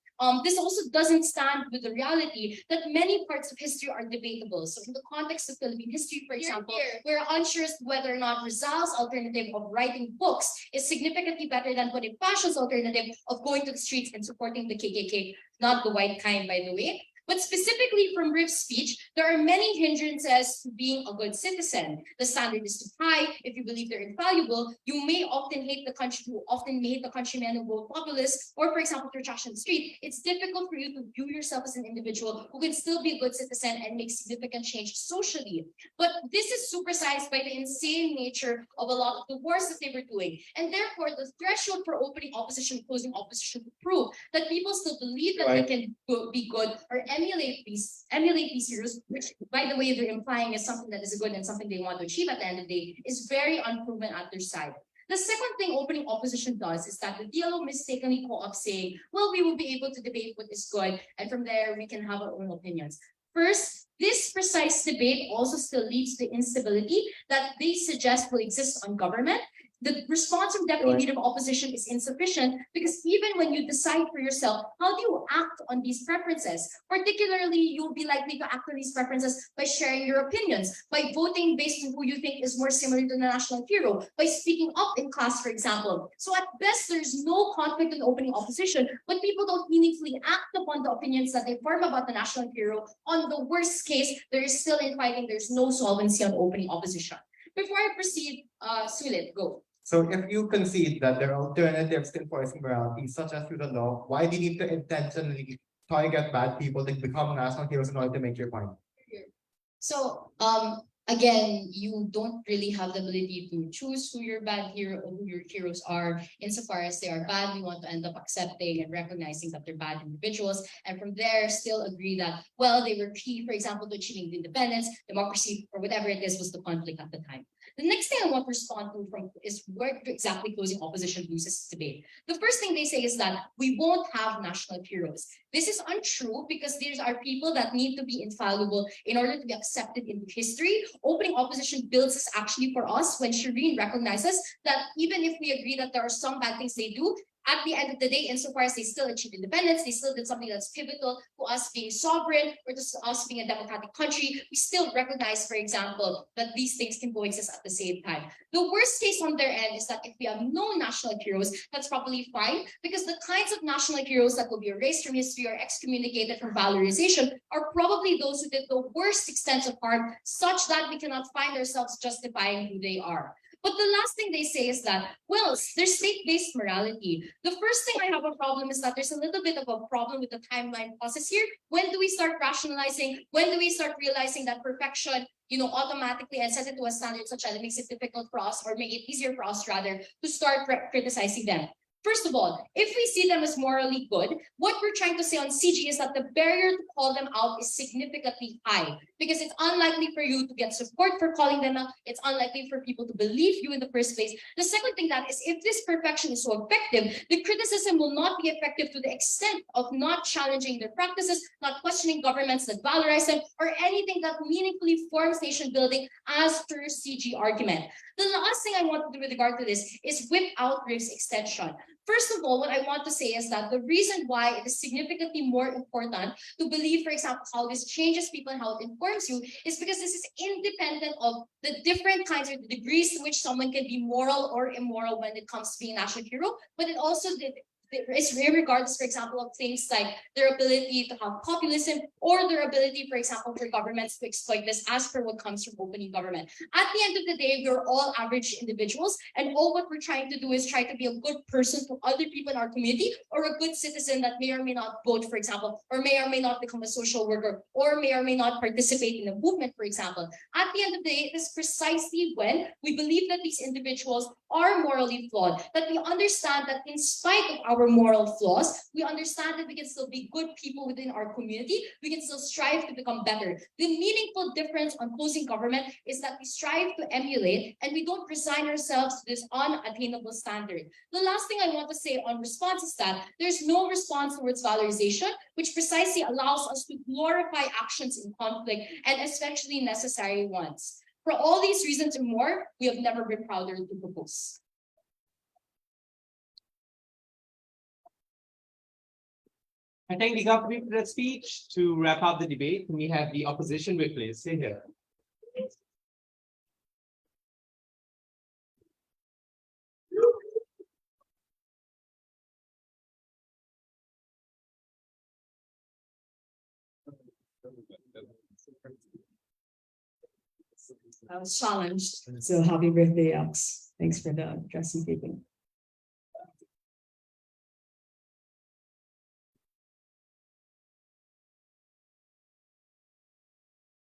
This also doesn't stand with the reality that many parts of history are debatable. So in the context of Philippine history, for example, we're unsure as to whether or not Rizal's alternative of writing books is significantly better than Bonifacio's alternative of going to the streets and supporting the KKK, not the white kind, by the way. But specifically from Riv's speech, there are many hindrances to being a good citizen. The standard is too high. If you believe they're infallible, you may often hate the country, who often hate the countrymen who vote populist, or for example, through trash on the street. It's difficult for you to view yourself as an individual who can still be a good citizen and make significant change socially. But this is supersized by the insane nature of a lot of the wars that they were doing. And therefore, the threshold for opening opposition, closing opposition to prove that people still believe that they can be good or emulate these heroes, which by the way they're implying is something that is good and something they want to achieve at the end of the day, is very unproven at their side. The second thing opening opposition does is that the DLO mistakenly co-opts saying, well, we will be able to debate what is good, and from there we can have our own opinions. First, this precise debate also still leads to instability that they suggest will exist on government. The response from deputy leader of opposition is insufficient because even when you decide for yourself, how do you act on these preferences? Particularly, you'll be likely to act on these preferences by sharing your opinions, by voting based on who you think is more similar to the national hero, by speaking up in class, for example. So at best, there's no conflict in opening opposition, but people don't meaningfully act upon the opinions that they form about the national hero. On the worst case, there is still infighting. There's no solvency on opening opposition. Before I proceed, Sulit, go. So if you concede that there are alternatives to enforcing morality, such as through the law, why do you need to intentionally target bad people to become national heroes in order to make your point? So, again, you don't really have the ability to choose who your bad hero or who your heroes are. Insofar as they are bad, we want to end up accepting and recognizing that they're bad individuals. And from there, still agree that, well, they were key, for example, to achieving the independence, democracy, or whatever it is was the conflict at the time. The next thing I want to respond to is where exactly closing opposition loses debate. The first thing they say is that we won't have national heroes. This is untrue because these are people that need to be infallible in order to be accepted into history. Opening opposition builds this actually for us when Shireen recognizes that even if we agree that there are some bad things they do, At the end of the day, insofar as they still achieve independence, they still did something that's pivotal to us being sovereign or to us being a democratic country, we still recognize, for example, that these things can coexist at the same time. The worst case on their end is that if we have no national heroes, that's probably fine, because the kinds of national heroes that will be erased from history or excommunicated from valorization are probably those who did the worst extents of harm, such that we cannot find ourselves justifying who they are. But the last thing they say is that, well, there's state-based morality. The first thing I have a problem is that there's a little bit of a problem with the timeline process here. When do we start rationalizing? When do we start realizing that perfection, automatically and set it to a standard such that it makes it difficult for us, or make it easier for us rather, to start criticizing them? First of all, if we see them as morally good, what we're trying to say on CG is that the barrier to call them out is significantly high, because it's unlikely for you to get support for calling them out. It's unlikely for people to believe you in the first place. The second thing that is, if this perfection is so effective, the criticism will not be effective to the extent of not challenging their practices, not questioning governments that valorize them, or anything that meaningfully forms nation building as per CG argument. The last thing I want to do with regard to this is whip out risk extension. First of all, what I want to say is that the reason why it is significantly more important to believe, for example, how this changes people and how it informs you is because this is independent of the different kinds of degrees to which someone can be moral or immoral when it comes to being a national hero, but it also is regardless, for example, of things like their ability to have populism or their ability, for example, for governments to exploit this as per what comes from opening government. At the end of the day, we're all average individuals, and all what we're trying to do is try to be a good person to other people in our community, or a good citizen that may or may not vote, for example, or may not become a social worker, or may not participate in a movement, for example. At the end of the day, it is precisely when we believe that these individuals are morally flawed, that we understand that in spite of our moral flaws, we understand that we can still be good people within our community. We can still strive to become better. The meaningful difference on opposing government is that we strive to emulate, and we don't resign ourselves to this unattainable standard. The last thing I want to say on response is that there's no response towards valorization, which precisely allows us to glorify actions in conflict, and especially necessary ones. For all these reasons and more, we have never been prouder to propose. I thank Legaspi for that speech. To wrap up the debate, we have the opposition with please. Stay here. I was challenged. So happy birthday, Alex. Thanks for the dressing taking.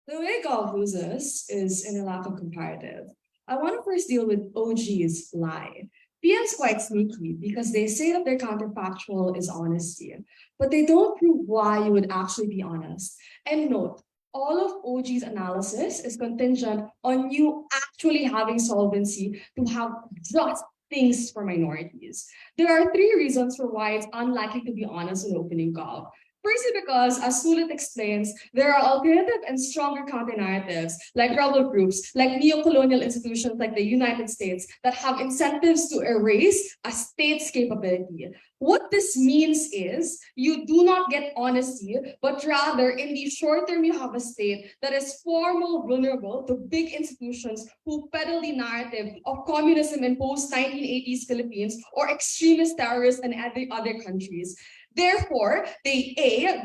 The way golf loses is in a lack of comparative. I want to first deal with OG's lie. PM's quite sneaky because they say that their counterfactual is honesty, but they don't prove why you would actually be honest. And note, all of OG's analysis is contingent on you actually having solvency to have just things for minorities. There are 3 reasons for why it's unlikely to be honest in opening golf. Firstly, because, as Sulit explains, there are alternative and stronger counter-narratives, like rebel groups, like neo-colonial institutions like the United States, that have incentives to erase a state's capability. What this means is, you do not get honesty, but rather, in the short term, you have a state that is far more vulnerable to big institutions who peddle the narrative of communism in post-1980s Philippines or extremist terrorists in other countries. Therefore, they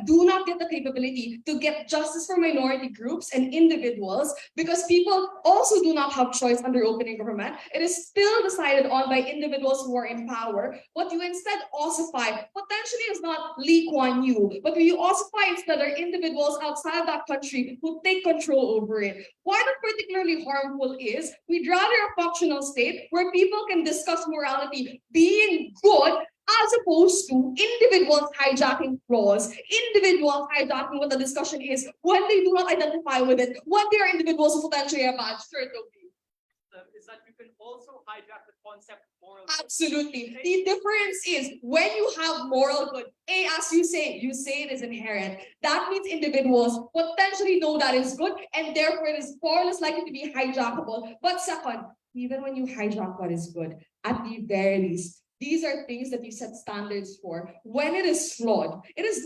do not get the capability to get justice for minority groups and individuals because people also do not have choice under opening government. It is still decided on by individuals who are in power. What you instead ossify potentially is not Lee Kuan Yew, but you ossify instead are individuals outside that country who take control over it. Why that's particularly harmful is we'd rather a functional state where people can discuss morality being good as opposed to individuals hijacking flaws, individuals hijacking what the discussion is when they do not identify with it, when they are individuals who potentially have bad certainty. Is that you can also hijack the concept of moral. Absolutely. The difference is when you have moral good, as you say it is inherent. That means individuals potentially know that is good, and therefore it is far less likely to be hijackable. But second, even when you hijack what is good, at the very least, These are things that you set standards for. When it is flawed, it is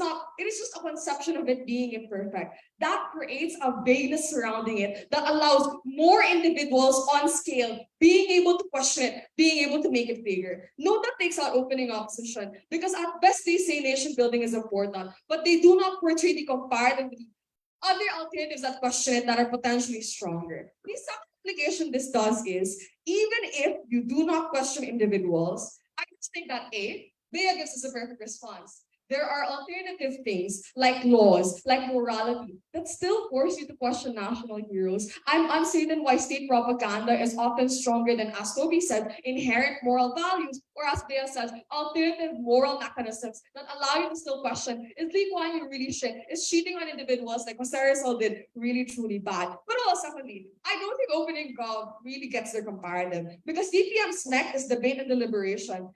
just a conception of it being imperfect. That creates a vagueness surrounding it that allows more individuals on scale being able to question it, being able to make it bigger. No, that takes out opening opposition, because at best they say nation building is important, but they do not portray the comparatively other alternatives that question it that are potentially stronger. The second implication this does is, even if you do not question individuals, I just think that Bea gives us a perfect response. There are alternative things like laws, like morality, that still force you to question national heroes. I'm uncertain why state propaganda is often stronger than, as Toby said, inherent moral values, or as Bea says, alternative moral mechanisms that allow you to still question, is Lee Kuan Yew really shit? Is cheating on individuals like Jose Rizal did really truly bad? But also, secondly, I don't think opening gov really gets their comparative, because DPM's neck is debate and deliberation.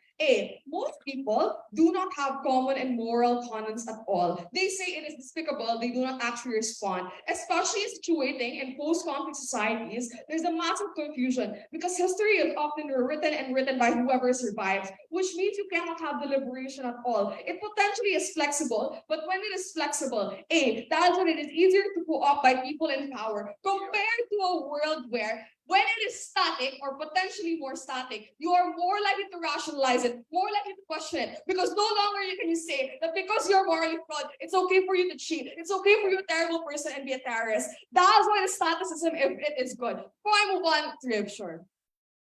Most people do not have common and moral canons at all. They say it is despicable, they do not actually respond. Especially situating in post-conflict societies, there's a massive confusion because history is often written by whoever survives, which means you cannot have deliberation at all. It potentially is flexible, but when it is flexible, that is when it is easier to co-opt by people in power compared to a world where when it is static or potentially more static, you are more likely to rationalize it, more likely to question it, because no longer can you say that because you're morally flawed, it's okay for you to cheat, it's okay for you a terrible person and be a terrorist. That's why the staticism, if it is good. Before I move on, Trib, sure.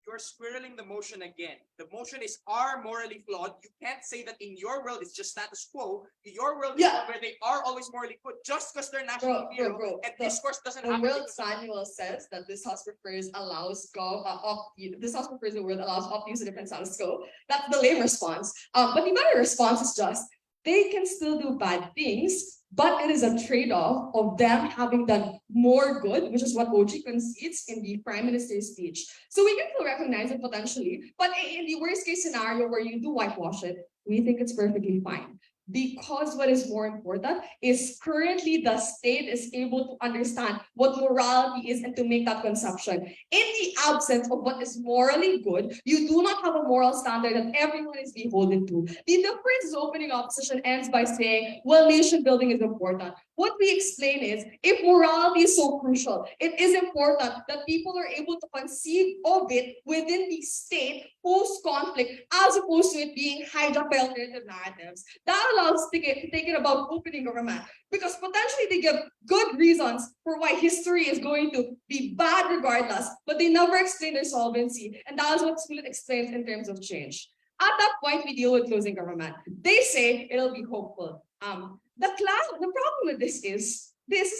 You're squirreling the motion again. The motion is are morally flawed. You can't say that in your world it's just status quo. Your world is one where they are always morally good just because they're national hero. And discourse doesn't The happen. World Manual says that this house prefers this house prefers the word allows opt use of different status quo. That's the lame response. But the better response is just they can still do bad things, but it is a trade-off of them having done more good, which is what OG concedes in the Prime Minister's speech. So we can still recognize it potentially, but in the worst case scenario where you do whitewash it, we think it's perfectly fine. Because what is more important is currently the state is able to understand what morality is and to make that conception. In the absence of what is morally good, you do not have a moral standard that everyone is beholden to. The difference is opening opposition ends by saying, well, nation building is important. What we explain is, if morality is so crucial, it is important that people are able to conceive of it within the state post-conflict, as opposed to it being hijacked by alternative narratives. That allows to take it about opening government, because potentially they give good reasons for why history is going to be bad regardless, but they never explain their solvency, and that is what Sulit explains in terms of change. At that point, we deal with closing government. They say it'll be hopeful. The problem with this is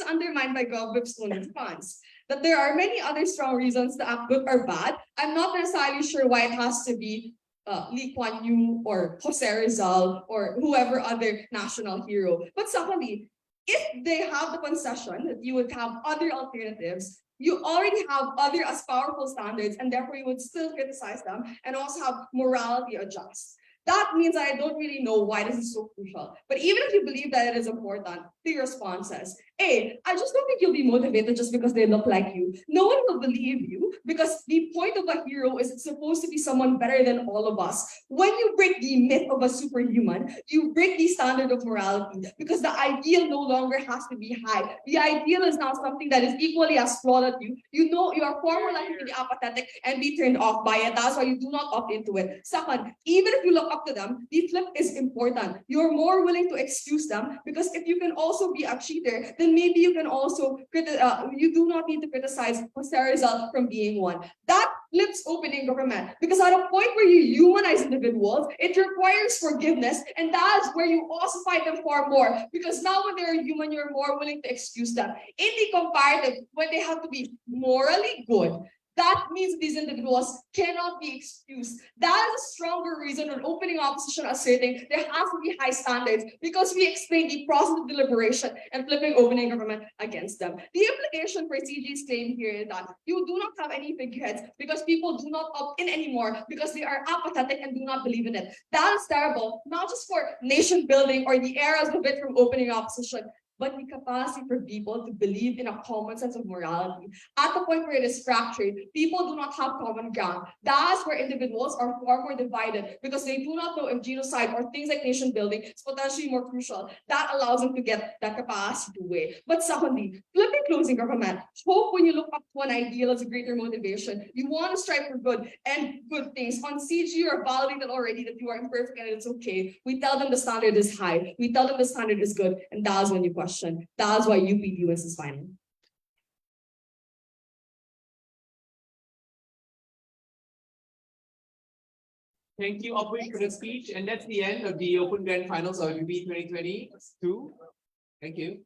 undermined by GovWip's own response. That there are many other strong reasons to act good or bad. I'm not necessarily sure why it has to be Lee Kuan Yew or Jose Rizal or whoever other national hero. But secondly, if they have the concession that you would have other alternatives, you already have other as powerful standards, and therefore you would still criticize them and also have morality adjust. That means I don't really know why this is so crucial. But even if you believe that it is important, the response says, I just don't think you'll be motivated just because they look like you. No one will believe you, because the point of a hero is it's supposed to be someone better than all of us. When you break the myth of a superhuman, you break the standard of morality, because the ideal no longer has to be high. The ideal is now something that is equally as flawed as you. You know you are far more likely to be apathetic and be turned off by it. That's why you do not opt into it. Second, even if you look up to them, the flip is important. You're more willing to excuse them, because if you can also be a cheater, then maybe you can also you do not need to criticize Jose Rizal from being one. That flips opening government, because at a point where you humanize individuals, it requires forgiveness, and that's where you ossify them far more, because now when they're human, you're more willing to excuse them. In the comparative, when they have to be morally good, that means these individuals cannot be excused. That is a stronger reason when opening opposition asserting there has to be high standards, because we explain the process of deliberation and flipping opening government against them. The implication for CG's claim here is that you do not have any figureheads because people do not opt in anymore because they are apathetic and do not believe in it. That is terrible, not just for nation building or the eras of it from opening opposition, but the capacity for people to believe in a common sense of morality. At the point where it is fractured, people do not have common ground. That's where individuals are far more divided because they do not know if genocide or things like nation building is potentially more crucial. That allows them to get that capacity to weigh. But secondly, flipping closing government. Hope when you look up to an ideal as a greater motivation. You want to strive for good and good things. On CG, you're validated already that you are imperfect and it's okay. We tell them the standard is high. We tell them the standard is good. And that's when you question. That's why UPD wins this final. Thank you, Opwin, for the speech. And that's the end of the Open Grand Finals of UP 2022. Thank you.